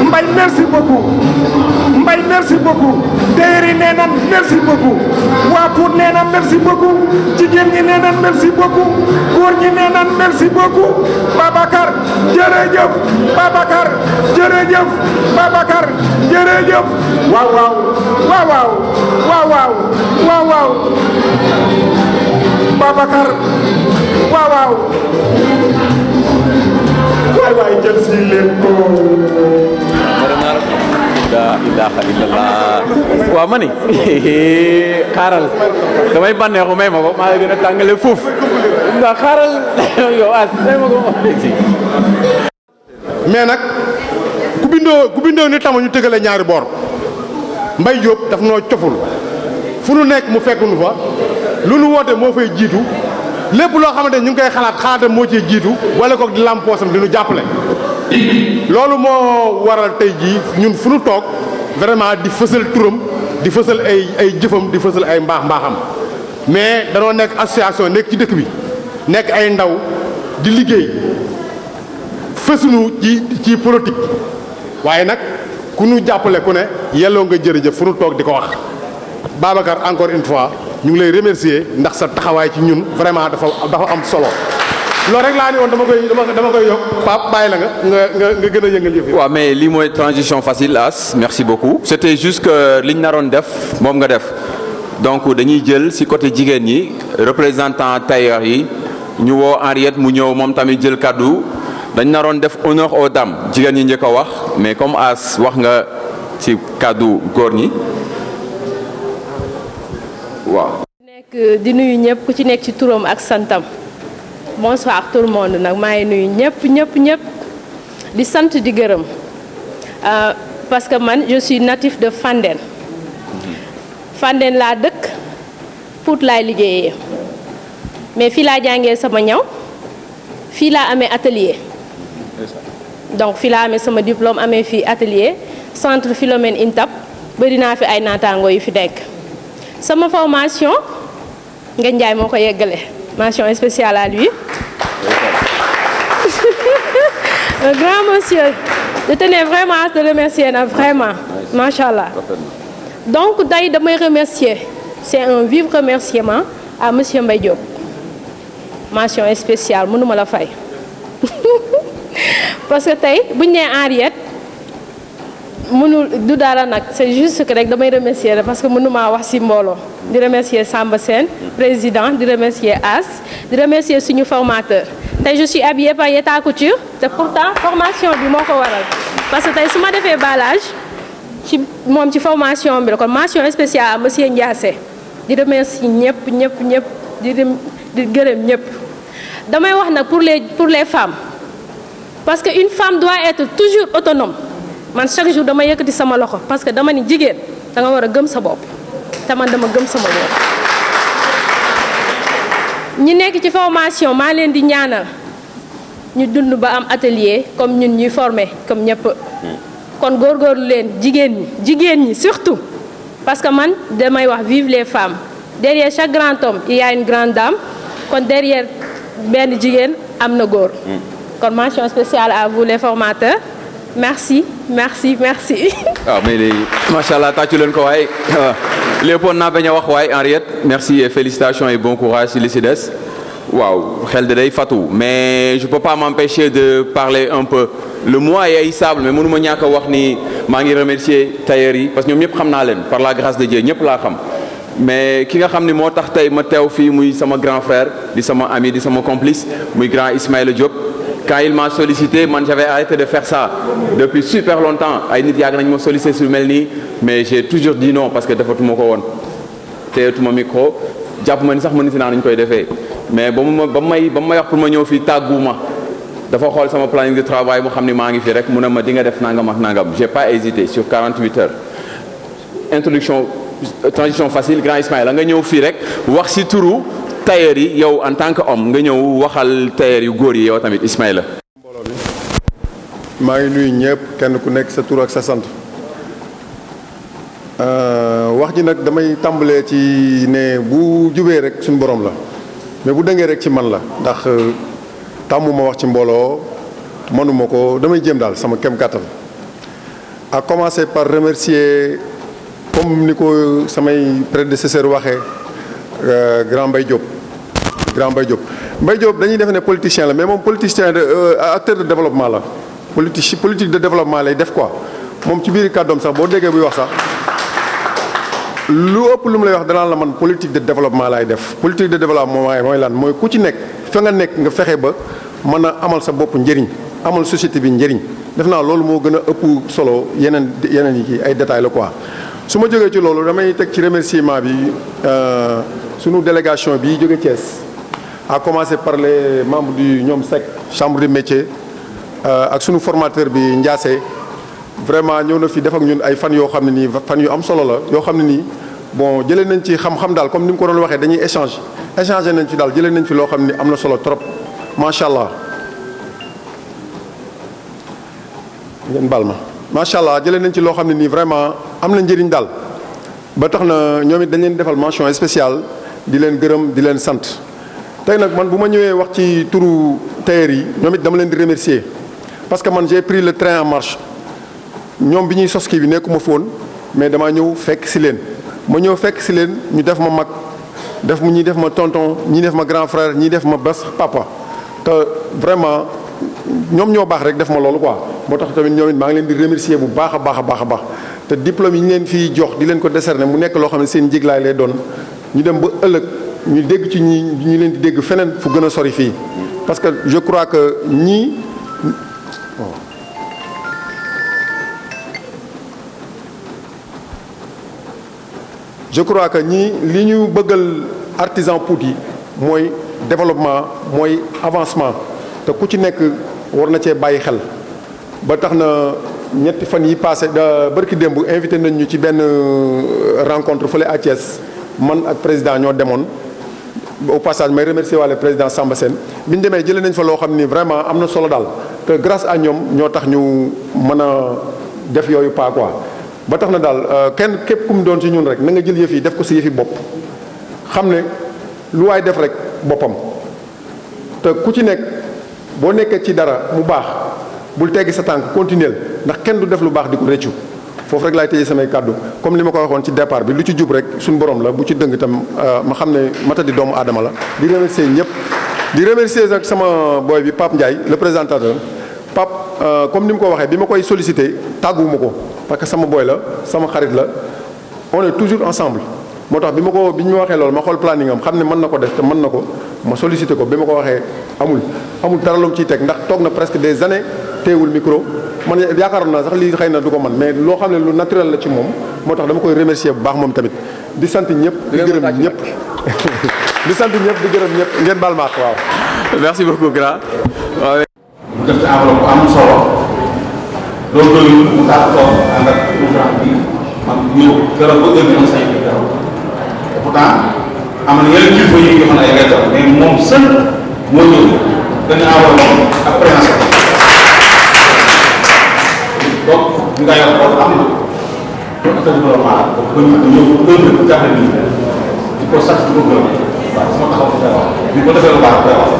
Mbaye merci beaucoup Mbaye merci beaucoup téeri nee nan merci beaucoup waa Pout nee nan merci beaucoup jigéen ñi nee nan merci beaucoup góor ñi nee nan merci beaucoup Babacar jërëjëf Babacar jërëjëf Babacar jërëjëf waaw waaw waaw waaw waaw waaw waaw waaw Babacar waaw waaw waay waay jël si leen ko la ilaha illallah waaw ma ni xaaral damay bànneexu may ma ko maa ngi gën a tàngale fuuf nga xaaral yow as may ma ko mais nag ku bindoo ni tama ñu tëgale ñaari boor Mbaye Diop daf noo coful fu nu nekk mu fekk nu fa lu nu woote moo fay jiitu lépp loo xamante ñu ngi koy xalaatam moo ciy jiitu wala ko di lampoosam di nu jàppale loolu moo waral tey jii ñun fu nu toog vraiment di fësal turam di fësal ay jëfam di fësal ay mbaaxam mais danoo nekk association nekk ci dëkk bi nekk ay ndaw di liggéey fësunu ci politique waaye nag ku nu jàppale ku ne yelloo nga jërëjëf fu nu toog di ko wax Babacar encore une fois ñu ngi lay remercier ndax sa taxawaay ci ñun vraiment dafa am solo loolu rek laa ni woon dama koy yokk Pape bàyyi la nga gën a yëngal yëf yi. waaw mais lii mooy transition facile as merci beaucoup. c'était juste que liñ naroon def moom nga def donc dañuy jël ci côté jigéen ñi représentant tailleur yi ñu woo Henriette mu ñëw moom tamit jël kaddu dañ naroon def honneur aux dames jigéen ñi njëkk a wax mais comme as wax nga ci kaddu góor ñi waaw. nekk di nuyu ñëpp ku ci nekk ci turam ak santam. bonsoir tout le monde nag maa ngi nuyu ñëpp di sant di gërëm parce que man je suis natif de Fandène laa dëkk Pout laay liggéeyee mais fii laa jàngee sama ñaw fii laa amee atelier donc fii laa amee sama diplôme amee fii atelier centre Philomène Intap bëri naa fi ay naataango yu fi nekk sama formation nga Njaay moo ko yeggale mention spéciale à lui. Un grand monsieur. Je tenais vraiment à te remercier, vraiment. Machallah. Donc, d'ailleurs, de me remercier. C'est un vif remerciement à monsieur Mbaye Diop. Mention spéciale, je ne la fay. Parce que, si vous avez Henriette, mënul du dara nag c'est juste que rek damay remercier parce que mënumaa wax ci mbooloo di remercier Samba Sène président di remercier As di remercier suñu formateur tey je suis habillée par Yeta Couture te pourtant formation bi moo ko waral parce que tey su ma defee balage ci moom ci formation bi la kon mention spéciale à monsieur Ndiassé di remercier ñëpp di gërëm ñëpp damay wax nag pour les femmes parce que une femme doit être toujours autonome man chaque jour dama yëkkati sama loxo parce que dama ni jigéen da nga war a gëm sa bopp te man dama gëm sama bopp. ñi nekk ci formation maa leen di ñaanal ñu dund ba am atelier comme ñun ñuy former comme ñëpp kon góorgóorlu leen jigéen ñi surtout parce que man damay wax vive les femmes derrière chaque grand homme il y a une grande dame kon derrière benn jigéen am na góor kon mention spéciale à vous les formateurs. Merci. Ah mais machallah tàccu leen ko waay Léopold naa bañ a wax waay Henriette merci et félicitations et bon courage ci li ci des waaw xel de day fatu mais je peux pas m'empêcher de parler un peu le mot est haïssable mais mënuma ñàkk a wax ni maa ngi remercier tailleurs yi parce que ñoom ñëpp xam naa leen par la grâce de Dieu ñëpp laa xam mais ki nga xam ne moo tax tey ma teew fii muy sama grand frère di sama ami di sama complice muy grand Ismaïla Diop. Quand il m'a sollicité man j'avais arrêté de faire ça depuis super longtemps ay nit yàgg nañ ma sollicité su mel nii mais j'ai toujours dit non parce que defatuma ko woon teetuma micro jàpp ma ni sax mënati naa nañ koy defee mais ba mu may wax pour ma ñëw fii tàgguma dafa xool sama planning de travail mu xam ni maa ngi fi rek mu ne ma di nga def nangam ak nangam j'ai pas hésité sur 48 heures transition facile grand Ismaïla nga ñëw fii rek wax ci turu tailleur yi yow en tant que homme nga ñëw waxal tailleur yu góor yi yow tamit Ismaïla. mbooloo mi maa ngi nuyu ñëpp kenn ku nekk sa tur ak sa sant wax ji nag damay tàmbalee ci ne bu jubee rek suñu borom la mais bu dëngee rek ci man la ndax tàmmuma wax ci mbooloo mënuma ko damay jéem daal sama kem kàttan à commencer par remercier comme ni ko samay prédécesseur waxee grand Mbaye Diop. Mbaye Diop dañuy defe ne politicien la mais moom politicien acteur de développement la politique de développement lay def quoi moom ci biir kàddoom sax boo déggee buy wax sax lu ëpp lu mu lay wax danaan la man politique de développement laay def politique de développement mooy lan mooy ku ci nekk fa nga nekk nga fexe ba mën a amal sa bopp njëriñ amal société bi njëriñ def naa loolu moo gën a ëpp solo yeneen yi kii ay détails la quoi su ma jógee ci loolu damay teg ci remerciement bi sunu délégation bi jóge Thiès à commencer par les membres du ñoom SEC chambre de métier ak sunu formateur bi Ndiassé vraiment ñëw na fi def ak ñun ay fan yoo xam ne nii fan yu am solo la yoo xam ne nii bon jëlee nañ ci xam-xam daal comme ni mu ko doon waxee dañuy échanger nañ fi daal jëlee nañ fi loo xam ne am na solo trop macha allah. ngeen baal ma macha allah jëlee nañ ci loo xam ne nii vraiment am na njëriñ daal ba tax na ñoom it dañ leen defal mention spéciale di leen gërëm di leen sant. tey nag man bu ma ñëwee wax ci turu tailleur yi ñoom it dama leen di remercier parce que man j'ai pris le train en marche ñoom bi ñuy sos kii bi nekkuma fi woon mais damaa ñëw fekk si leen ma ñëw fekk si leen ñu def ma mag ñi def ma tonton ñi def ma grand frère ñi def ma bés papa te vraiment ñoom ñoo baax rek def ma loolu quoi moo tax tamit ñoom it maa ngi leen di remercier bu baax a baax te diplôme yi ñu leen fiy jox di leen ko décerner mu nekk loo xam ne seen njiglaay lay doon ñu dem ba ëllëg ñu dégg ci ñi leen di dégg feneen fu gën a sori fii parce que je crois que ñii li ñu bëggal artisan Pout yi mooy développement mooy avancement te ku ci nekk war na cee bàyyi xel ba tax na ñetti fan yi passé bërki démb invité nañ ñu ci benn rencontre fële à Thiès man ak président ñoo demoon au passage may remercier waale président Samba Sène bi ñu demee jëlee nañ fa loo xam ni vraiment am na solo daal te grâce à ñoom ñoo tax ñu mën a def yooyu pas quoi ba tax na daal kenn képp ku mu doon ci ñun rek na nga jël yëf yi def ko si yëfi bopp xam ne lu waay def rek boppam te ku ci nekk boo nekkee ci dara mu baax bul teggi sa tànk continuel ndax kenn du def lu baax di ko rëccu foofu rek laay tëjee samay kàddu comme li ma ko waxoon ci départ bi lu ci jub rek suñu borom la bu ci dëng itam ma xam ne matadi doomu aadama la di remercier ñëpp di remercier ak sama boy bi Pape Ndiaye le présentateur Pape comme ni mu ko waxee bi ma koy sollicité tàgguwuma ko parce que sama boy la sama xarit la on est toujours ensemble moo tax bi ñu ma waxee loolu ma xool planning am xam ne mën na ko def te mën na ko ma sollicité ko bi ma ko waxee amul dara lu mu ciy teg ndax toog na presque des années teewul micro man yaakaaroon naa sax lii xëy na du ko man mais loo xam ne lu naturel la ci moom moo tax dama koy remercier bu baax moom tamit di sant ñëpp di gërëm ñëpp di sant ñëpp di gërëm ñëpp ngeen baal ma waaw. merci beaucoup grand. mu def ci enveloppe bu am solo loolu doyul mu tax toog ànd ak programme bi man ñëw keroog ba heure bi am sañ te pourtant am na yeneen kilifa yi joxoon ay lettre mais moom seul moo ñëw benn enveloppe ak présence donc ñu ngi yor loolu am na donc affaire bi vraiment donc ba ñu ñëw heure bi jàppale nii di ko sant di ko gërëm waaw sama taxaw ko teewal bi ko defee lu baax teewal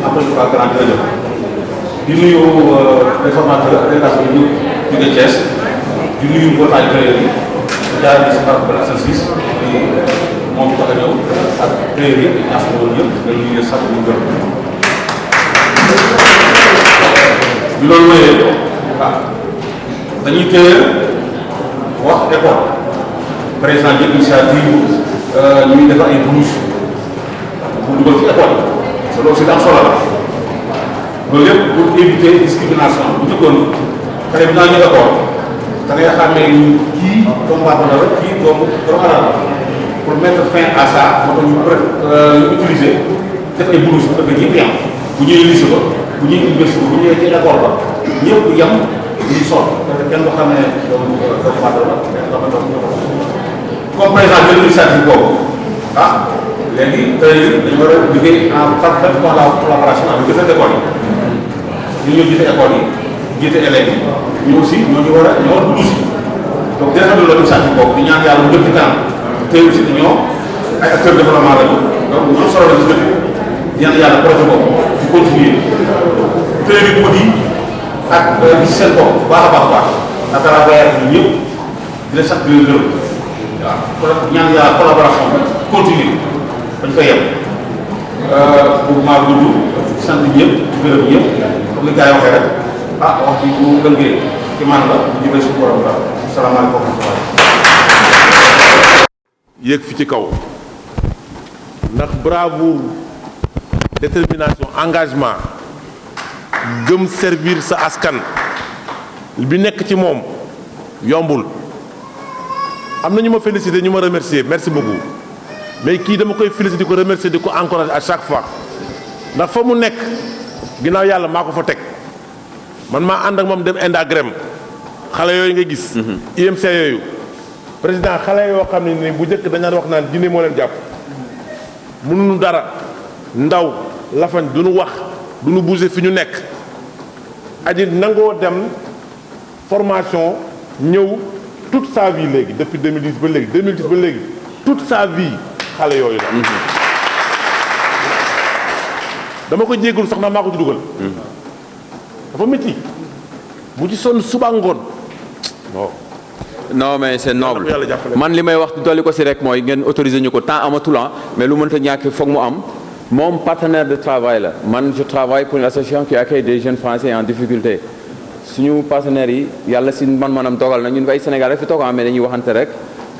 après ñu fa grand jërëjëf di nuyu informateur délégation bi ñu jóge Thiès di nuyu mbootaay tailleur yi jaaree di si barab ba Assane Ciss moom tax a ñëw ak tailleur yëpp ñax woon yëpp nga nuyu leen sant ñu gërëm bi loolu wéyee ah dañuy téye wax école président bi initiative ñu ngi def ay brouche pour dugal ci école yi parce que loolu aussi am solo la loolu yëpp pour éviter discrimination bu njëkkoon xale bi naa ñu école da ngay xàmmee ni kii doomu Bambara la kii doomu Alal la pour mettre fin à ça moo tax ñu utiliser def ay brouche bu fekkee ñëpp yam bu ñëwee lycée ba bu ñëwee université bu ñëwee ci école ba ñëpp yam ñuy sol parce que kenn du xam ne doomu Bambara la kenn du xam ne comme par exemple l'initiative boobu ah léegi tey dañu war a liggéey en parfaite collaboration avec différentes écoles yi ñu ñëw jiite école yi jiite élèves yi ñu aussi ñoo war a dugg si donc dina xam ne loolu initiative boobu di ñaan yàlla mu jëm ci kanam tey aussi dañoo ay acteurs de développement lañu donc ñoo solo la ci dëkk di ñaan yàlla projet boobu di continuer tey bi yi ak gis seen bopp baax a baax à travers ñun ñëpp di leen sax di leen gërëm waaw ñaan yàlla collaboration bi continue dañ koy yem pour maa gudd sant ñëpp gërëm ñëpp comme ni gars yi waxee rek ah wax ji bu gëngee ci man la bu jubee suñu borom la salaamaaleykum wa rahmatulah. yéeg fi ci kaw ndax bravoure détermination engagement gëm servir sa askan bi nekk ci moom yombul. am na ñu ma félicité ñu ma remercier merci beaucoup mais kii dama koy félicité di ko remercier di ko encourager à chaque fois ndax fa mu nekk ginnaaw yàlla maa ko fa teg man maa ànd ak moom dem Indagrem xale yooyu nga gis. IMC yooyu président xale yoo xam ne ni bu njëkk dañu wax naan jinne moo leen jàpp mënuñu dara ndaw lafañ du ñu wax du ñu bouger fi ñu nekk aji nangoo dem formation ñëw. toute sa vie léegi depuis 2010 ba léegi toute sa vie xale yooyu la. dama ko jéggul sax na maa ko ci dugal. dafa métti bu ci sonn suba ngoon bon. non mais c'est noble man li may wax dolli ko si rek mooy ngeen autorisé ñu ko temps amatul mais lu mënta ñàkk foog mu am moom partenaire de travail la man je travaille pour une association qui accueille des jeunes français en difficulté. suñu partenaires yi yàlla si man-manam dogal na ñun ay Sénégal rek fi toog mais dañuy waxante rek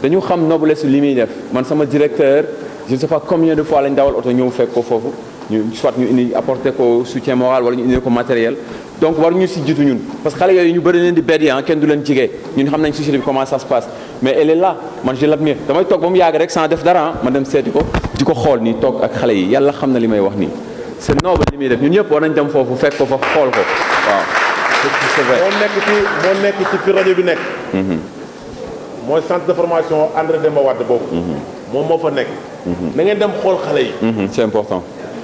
dañu xam noblesse li muy def man sama directeur je ne sais pas combien de fois lañ dawal oto ñëw fekk ko foofu ñu soit ñu indi apporter ko soutien moral wala ñu indi ko matériel donc war ñu si jiitu ñun parce que xale yooyu ñu bëri leen di beddi kenn du leen jigee ñun xam nañ société bi comment ça se passe mais elle est là man je l'admire damay toog ba mu yàgg rek sans def dara ma dem seeti ko di ko xool nii toog ak xale yi yàlla xam na li may wax nii c'est noble li muy def ñun ñëpp war nañ dem foofu fekk ko fa xool ko waaw. moo nekk ci fi rajo bi nekk. mooy centre de formation André Demba Wade boobu. moom moo fa nekk. na ngeen dem xool xale yi. c'est important.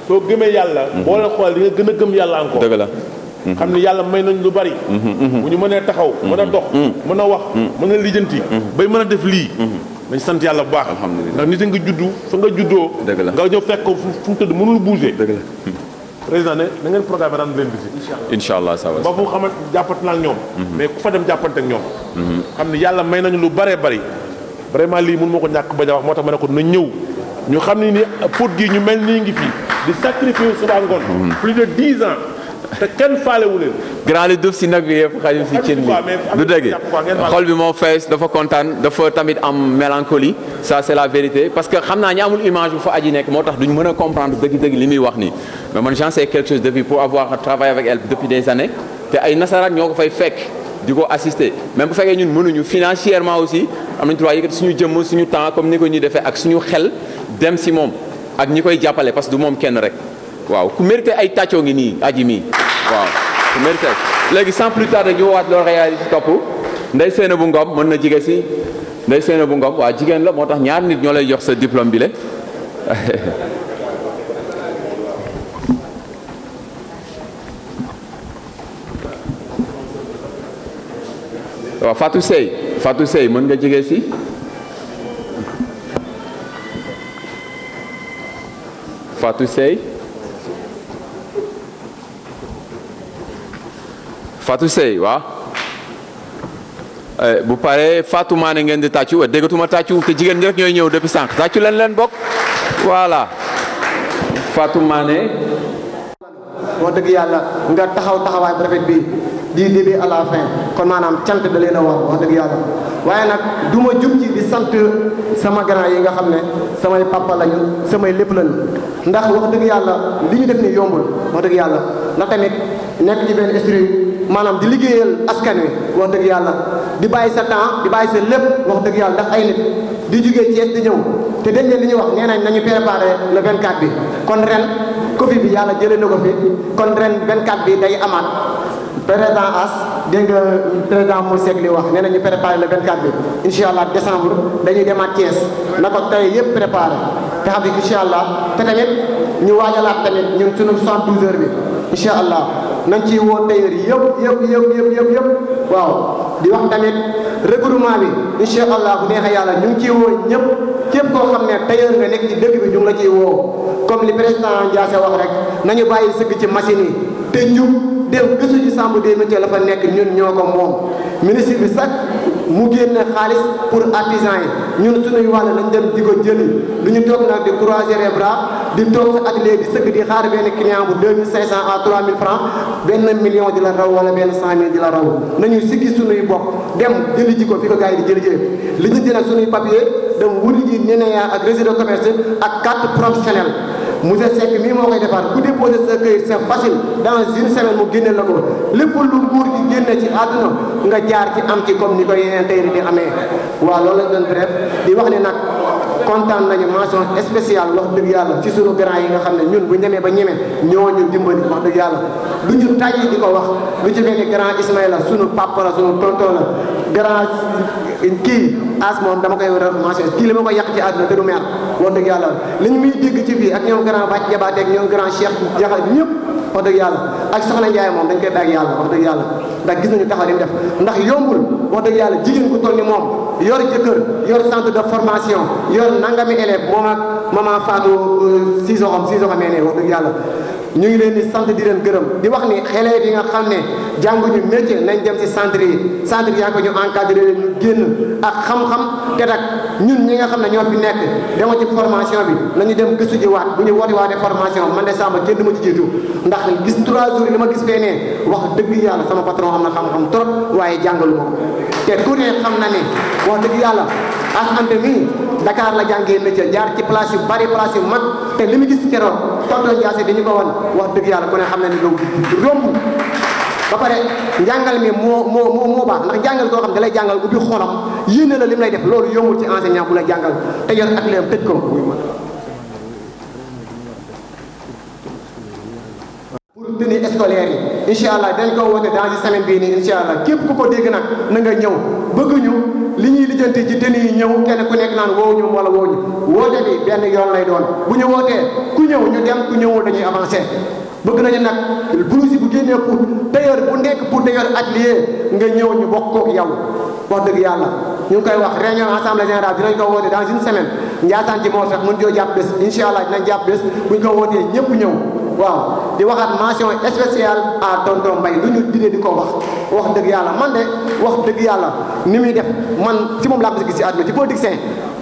soo gëmee yàlla. boo leen xool di nga gën a gëm yàlla encore. dëgg la. xam ni yàlla may nañ lu bari. bu ñu mënee taxaw. mën a dox. mën a wax. mën a lijjanti. bay mën a def lii. nañ sant yàlla bu baax. alhamdulilah ndax nit nga juddu fa nga juddoo. dëgg la nga ñëw fekk ko fu mu tëdd mënul bouger. dëgg la. président ne na ngeen programme rendre leen visite. incha allah ça va. ba fu xamante jàppante naa ak ñoom. mais ku fa dem jàppante ak ñoom. xam ni yàlla may nañu lu bëree bëri. vraiment lii mun moo ko ñàkk bañ a wax moo tax ma ne ko na ñëw ñu xam ni Pout gi ñu mel nii ngi fi di sacrifier suba ngoon. plus de 10 ans te kenn faalewu leen. grand li duuf si nag bi yëpp xajul si cin bi du dëgg xol bi moo fees dafa kontaan dafa tamit am mélancolie ça c'est la vérité parce que xam naa ñi amul image bu fa aji nekk moo tax duñ mën a comprendre dëgg-dëgg li muy wax nii mais man j'en sais quelque chose depuis pour avoir travaillé avec elle depuis des années te ay nasaraan ñoo ko fay fekk di ko assister même bu fekkee ñun mënuñu financièrement aussi am nañ droit yëkkati suñu jëmm suñu temps comme ni ko ñuy defee ak suñu xel dem si moom ak ñi koy jàppale parce que du moom kenn rek waaw ku mérité ay tàccoo ngi nii aji mii waaw ku mérité léegi sans plus tarder ñu waat loolu réalité topp Ndeye Seynabou Ngom mën na jige si Ndeye Seynabou Ngom waaw jigéen la moo tax ñaar nit ñoo lay jox sa diplôme bi le waaw Fatou Sey mën nga jige si Fatou Sey waaw bu paree Fatou Mané ngeen di tàccu déggatuma tàccu te jigéen ñi rek ñooy ñëw depuis sànq tàccu leen bokk voilà Fatou Mané. wax dëgg yàlla nga taxawaay bu rafet bi du début à la fin kon maanaam cant da leen a war wax dëgg yàlla waaye nag du ma jug ci di sant sama grand yi nga xam ne samay papa lañu samay lépp lañu ndax wax dëgg yàlla li ñu def ni yombul wax dëgg yàlla ndax tamit nekk ci benn esprit maanaam di liggéeyal askan wi wax dëgg yàlla di bàyyi sa temps di bàyyi sa lépp wax dëgg yàlla ndax ay nit di jugee Thiès di ñëw te dégg ngeen li ñuy wax nee nañ nañu préparé le 24 bi kon ren Covid bi yàlla jëlee na ko fi kon ren 24 bi day amaat président As dégg nga président Moussa li wax nee nañu préparé le 24 bi incha allah décembre dañuy demaat Thiès na ko tey yëpp préparé te xam ne incha allah te tamit ñu waajalaat tamit ñun sunu 72 heures bi incha allah nañ ciy woo tailleur yi yëpp waaw di wax tamit regroupement bi incha allah bu neexee yàlla ñu ngi ciy woo ñëpp képp koo xam ne tailleur nga nekk ci dëkk bi ñu ngi la ciy woo comme li président Ndiasse wax rek nañu bàyyi sëgg ci machine yi te jub dem gëstu ci chambre des métiers la fa nekk ñun ñoo ko moom ministre bi sax mu génne xaalis pour artisan yi ñun suñuy wàll lañ dem di ko jëli du ñu toog nag di croiser les bras di toog sa atelier di sëgg di xaar benn client bu 2500 à 3000 francs benn million di la raw wala benn 100 000 di la raw nañu siggi suñuy bopp dem jëli ji ko fi ko gars yi di jëli jëlee li ñu dina suñuy papier dem wuti ji NENEA ak registre de commerce ak carte professionnelle monsieur Seck mii moo koy defar ku déposé sa këyit c'est facile dans une semaine mu génne la ko lépp lu nguur gi génne ci àdduna nga jaar ci am ci comme ni ko yeneen tey di amee waaw loolu lañ doon bref di wax ne nag kontaan nañu mention spéciale wax dëgg yàlla ci sunu grand yi nga xam ne ñun bu ñemee ba ñeme ñoo ñu dimbali wax dëgg yàlla lu ñu tàyyi di ko wax lu ci mel ni grand Ismaïla sunu papa la sunu tonton la grand kii as moom dama koy mention kii li ma koy yàq ci àdduna te du meer wax dëgg yàlla li ñu muy dégg ci fii ak ñoom grand Bac Jabaate ak ñoom grand Cheikh Jaxal ñëpp wax dëgg yàlla ak Soxna Ndiaye moom dañ koy bàyyi yàlla wax dëgg yàlla ndax gis nañu taxaw di def ndax yombul wax dëgg yàlla jigéen ku toll ni moom yor jëkkër yor centre de formation yor nangami élève moom ak maman Fatou Sisoxam mee ne wax dëgg yàlla ñu ngi leen di sant di leen gërëm di wax ni xale yi nga xam ne jànguñu métier nañ dem ci centre yi yaa ko ñu encadré leen ñu génn ak xam-xam te nag ñun ñi nga xam ne ñoo fi nekk dama ci formation bi nañu dem gëstu ji waat bu ñu woote waatee formation man de Samba kenn du ma ci jiitu ndax gis 3 jours yi li ma gis fee ne wax dëgg yàlla sama patron am na xam-xam trop waaye jàngalu ma te ku ne xam na ne wax dëgg yàlla asante mi Dakar la jàngee métier jaar ci place yu bari place yu mag te li mu gis keroog tonton Ndiasse di ñu ko wan wax dëgg yàlla ku ne xam na ne du romb ba pare njàngal mi moo baax ndax njàngal koo xam da lay jàngal ubbi xolam yéene la li mu lay def loolu yombul ci enseignant bu lay jàngal te yor ak leem tëj ko pour tenue scolaire yi incha allah dañ ko woote dans une semaine bii nii incha allah képp ku ko dégg nag na nga ñëw bëgguñu li ñuy lijjanti ci tenue yi ñëw kenn ku nekk naan woowu ñu wala woowu ñu woote bi benn yoon lay doon bu ñu wootee ku ñëw ñu dem ku ñëwul dañuy avancé bëgg nañu nag blouse yi bu génnee pour tailleur bu nekk pour tailleur atelier nga ñëw ñu bokk koog yow wax dëgg yàlla ñu ngi koy wax réunion assemblée générale dinañ ko woote dans une semaine Ndiassane ci moo sax mën joo jàpp bés incha allah dinañ jàpp bés buñ ko wootee ñëpp ñëw waaw di waxaat mention spéciale à tonton Mbaye lu ñu didee di ko wax dëgg yàlla man de wax dëgg yàlla ni muy def man si moom laa ko gis si àdduna ci politicien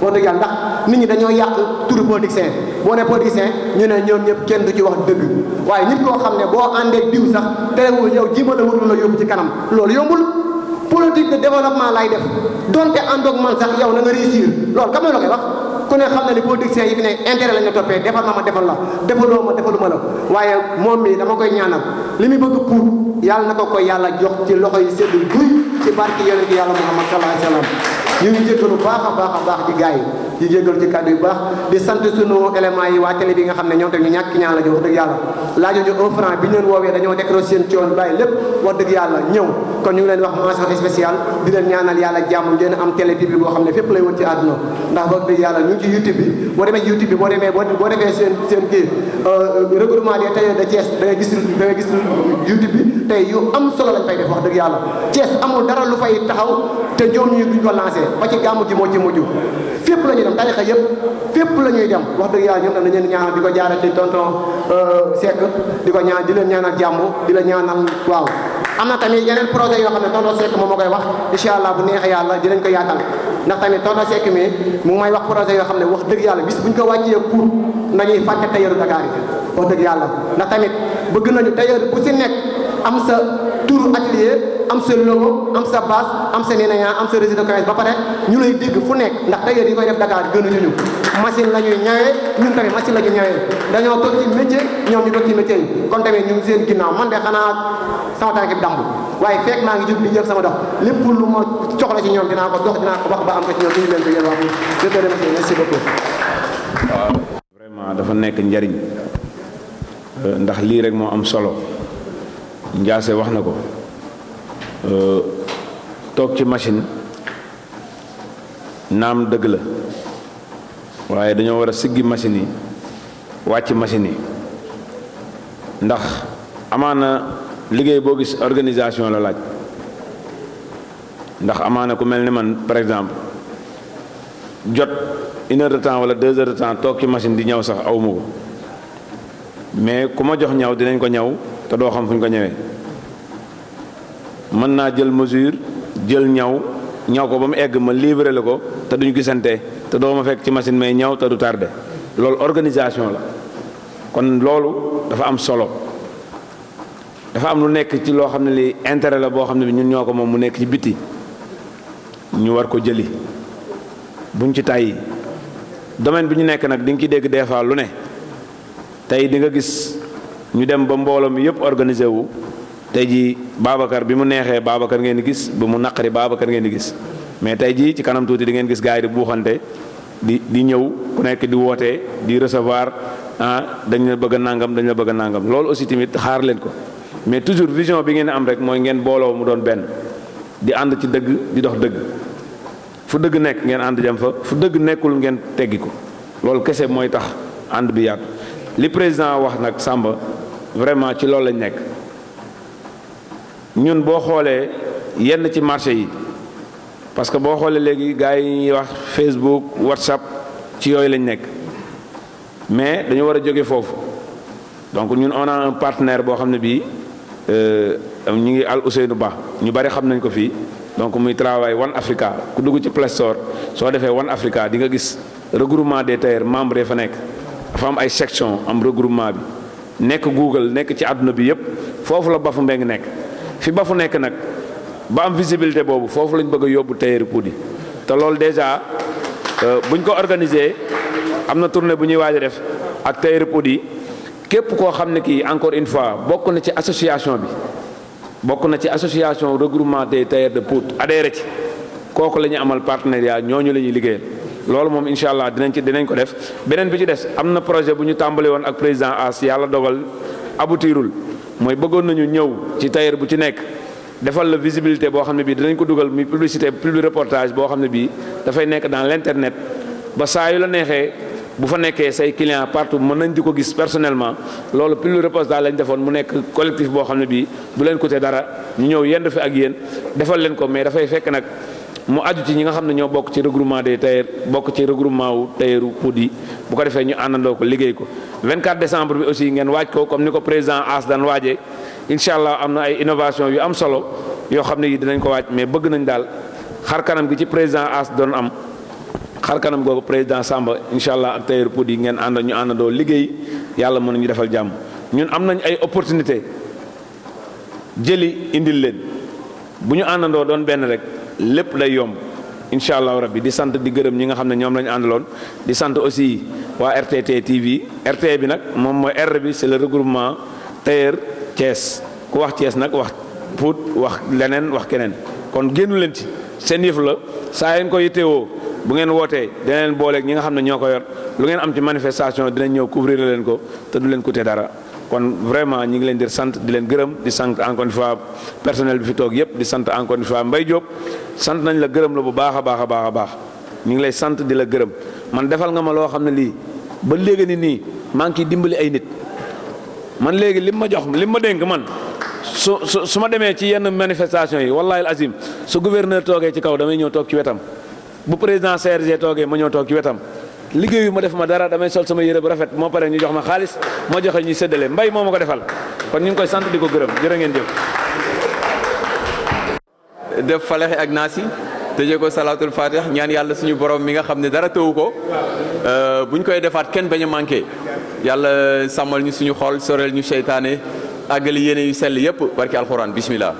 wax dëgg yàlla ndax nit ñi dañoo yàq turu politicien boo ne politicien ñu ne ñoom ñëpp kenn du ci wax dëgg waaye nit koo xam ne boo àndee diw sax terewul yow jima la wut la yóbbu ci kanam loolu yombul politique de développement lay def donte àndoog man sax yow na nga réussir loolu kam la koy wax ku ne xam na ni politiciens yi fi ne intérêt lañ la toppee defal ma defal la defaloo ma defaluma la waaye moom mi dama koy ñaanal li muy bëgg pour yàlla na ko yàlla jox ci loxo yi sedd guy ci barke yonent yàlla Muhammad sallallahu alayhi wa sallam ñu ngi jéggalu baax a baax ci gars yi di jéggalu ci kàddu yu baax di sant sunu éléments yi waa télé bi nga xam ne ñoom tamit ñu ñàkk ñaan la jox wax dëgg yàlla laajoñu 1 franc bi ñu leen woowee dañoo décroché seen coon bàyyi lépp wax dëgg yàlla ñëw kon ñu ngi leen wax mention spéciale di leen ñaanal yàlla jàmm ngeen am télé publique boo xam ne fépp lay wër ci àdduna ndax wax dëgg yàlla ñu ngi ci YouTube bi boo demee ci YouTube bi boo defee seen kii regroupement des tailleurs de Thiès da ngay gis YouTube bi tey yu am solo lañ fay def wax dëgg yàlla Thiès amul dara lu fay taxaw te ñoom ñu duñ ko lancé ba ci gàmmu ji moo ci mujj fépp la ñuy dem tarixa yëpp fépp la ñuy dem wax dëgg yàlla ñoom tam dañ leen ñaanal di ko jaarale ci tonton Seck di ko ñaan di leen ñaanal jàmm di la ñaanal waaw am na tamit yeneen projet yoo xam ne tonton Seck moom moo koy wax incha allah bu neexee yàlla dinañ ko yaatal ndax tamit tonton Seck mi mu ngi may wax projet yoo xam ne wax dëgg yàlla bis buñ ko wàccee pour nañuy fàtte tailleur Dakar yi wax dëgg yàlla ndax tamit bëgg nañu tailleur bu si nekk am sa turu atelier am sa logo am sa base am sa nénéa am sa registre de commerce ba pare ñu lay dégg fu nekk ndax tailleur yi koy def Dakar gënuñu ñu machine la ñuy ñawee ñun tamit machine la ñuy ñawee dañoo toog ci métier ñoom ñu toog ci métier yi kon tamit ñu ngi seen ginnaaw man de xanaa sama tànk bi damb waaye fekk maa ngi jóg di jël sama dox lépp lu ma soxla ci ñoom dinaa ko dox dinaa ko wax ba am ko ci ñoom ñu leen ko yéen wax je te remercie merci beaucoup. waaw vraiment dafa nekk njariñ ndax lii rek moo am solo Ndiasse wax na ko toog ci machine naam dëgg la waaye dañoo war a siggi machine yi wàcc machine yi ndax amaana liggéey boo gis organisation la laaj ndax amaana ku mel ni man par exemple jot 1 heure de temps wala 2 heures de temps toog ci machine di ñaw sax awma ko mais ku ma jox ñaw dinañ ko ñaw te doo xam fu ñu ko ñëwee mën naa jël mesure jël ñaw ko ba mu egg ma livré la ko te duñ gisante te doo ma fekk ci machine may ñaw te du tardé loolu organisation la kon loolu dafa am solo dafa am lu nekk ci loo xam ne li intérêt la boo xam ne bi ñun ñoo ko moom mu nekk ci biti ñu war ko jëli buñ ci tàyyi domaine bi ñu nekk nag di nga ci dégg des fois lu ne tey di nga gis ñu dem ba mbooloo mi yëpp organisé wu tey jii Babacar bi mu neexee Babacar ngeen di gis ba mu naqari Babacar ngeen di gis mais tey jii ci kanam tuuti di ngeen gis gars yi di buuxante di ñëw ku nekk di wootee di recevoir dañ la bëgg a nangam dañ la bëgg a nangam loolu aussi tamit xaar leen ko mais toujours vision bi ngeen am rek mooy ngeen booloo mu doon benn di ànd ci dëgg di dox dëgg fu dëgg nekk ngeen ànd jëm fa fu dëgg nekkul ngeen teggi ko loolu kese mooy tax ànd bi yaatu li président wax nag Samba vraiment ci loolu lañ nekk ñun boo xoolee yenn ci marché yi parce que boo xoolee léegi gars yi ñuy wax Facebook WhatsApp ci yooyu lañ nekk mais dañu war a jóge foofu donc ñun on a un partenaire boo xam ne bii ñu ngi Al Ousseynou Ba ñu bari xam nañ ko fii donc muy travail One Africa ku dugg ci Play Store soo defee One Africa di nga gis regroupement des tailleurs membres yi fa nekk dafa am ay section am regroupement bi nekk Google nekk ci àdduna bi yëpp foofu la Bafou Mbengue nekk fi Bafou nekk nag ba am visibilité boobu foofu lañ bëgg a yóbbu tailleur Pout yi te loolu déjà buñ ko organisé am na tournée bu ñuy waaj a def ak tailleur Pout yi képp koo xam ne kii encore une fois bokk na ci association bi bokk na ci association regroupement des tailleurs de Pout adhéré ci kooku la ñu amal partenariat ñooñu la ñuy liggéeyal loolu moom incha allah dinañ ko def beneen bi ci des am na projet bu ñu tàmbali woon ak président As yàlla dogal aboutirul mooy bëggoon nañu ñëw ci tailleur bu ci nekk defal la visibilité boo xam ne bii dinañ ko dugal muy publicité public reportage boo xam ne bii dafay nekk dans l'internet ba saa yu la neexee bu fa nekkee say client partout mën nañ di ko gis personnellement loolu public reportage lañ defoon mu nekk collectif boo xam ne bii du leen coûter dara ñu ñëw yendu fi ak yéen defal leen ko mais dafay fekk nag mu aju ci ñi nga xam ne ñoo bokk ci regroupement des tailleurs bokk ci regroupement wu tailleuru Pout yi bu ko defee ñu àndandoo ko liggéey ko 24 décembre bi aussi ngeen waaj ko comme ni ko président As daan waajee incha allah am na ay innovation yu am solo yoo xam ne yi dinañ ko waaj mais bëgg nañ daal xar kanam gi ci président As doon am xar kanam googu président Samba incha allah ak tailleur Pod yi ngeen ànd ñu àndandoo liggéey yàlla mën nañu defal jàmm ñun am nañ ay opportunité jëli indil leen bu ñu àndandoo doon benn rek lépp day yomb incha allah rabbi di sant di gërëm ñi nga xam ne ñoom la ñu àndaloon di sant aussi waa RTT TV RT bi nag moom mooy R bi c'est le regroupement tailleur Thiès ku wax Thiès nag wax Pod wax leneen wax keneen kon génnu leen ci seen yëf la saa yéen ko yittewoo bu ngeen wootee dina leen booleeg ñi nga xam ne ñoo ko yor lu ngeen am ci manifestation dinañ ñëw couvrir leen ko te du leen coûter dara kon vraiment ñi ngi leen di sant di leen gërëm di sant encore une fois personnel bi fi toog yëpp di sant encore une fois Mbaye Diop sant nañ la gërëm la bu baax a baax a baax a baax ñu ngi lay sant di la gërëm man defal nga ma loo xam ne lii ba léegi ni nii maa ngi ciy dimbali ay nit man léegi lim ma jox lim ma dénk man su ma demee ci yenn manifestation yi wallahi al azim su gouverneur toogee ci kaw damay ñëw toog ci wetam bu président CRG toogee ma ñëw toog ci wetam liggéeyu ma def ma dara damay sol sama yére bu rafet moo pare ñu jox ma xaalis moo joxe ñuy séddale mbay moo ma ko defal kon ñu ngi koy sant di ko gërëm jërë ngeen jëf. def falaxe ak naasi tëjee ko salaatul fatih ñaan yàlla suñu borom mi nga xam ne dara tëwu ko bu ñu koy defaat kenn bañ a manqué yàlla sàmmal ñu suñu xol soreel ñu seytaane àggali yéene yu sell yépp barki alxuraan bismillah.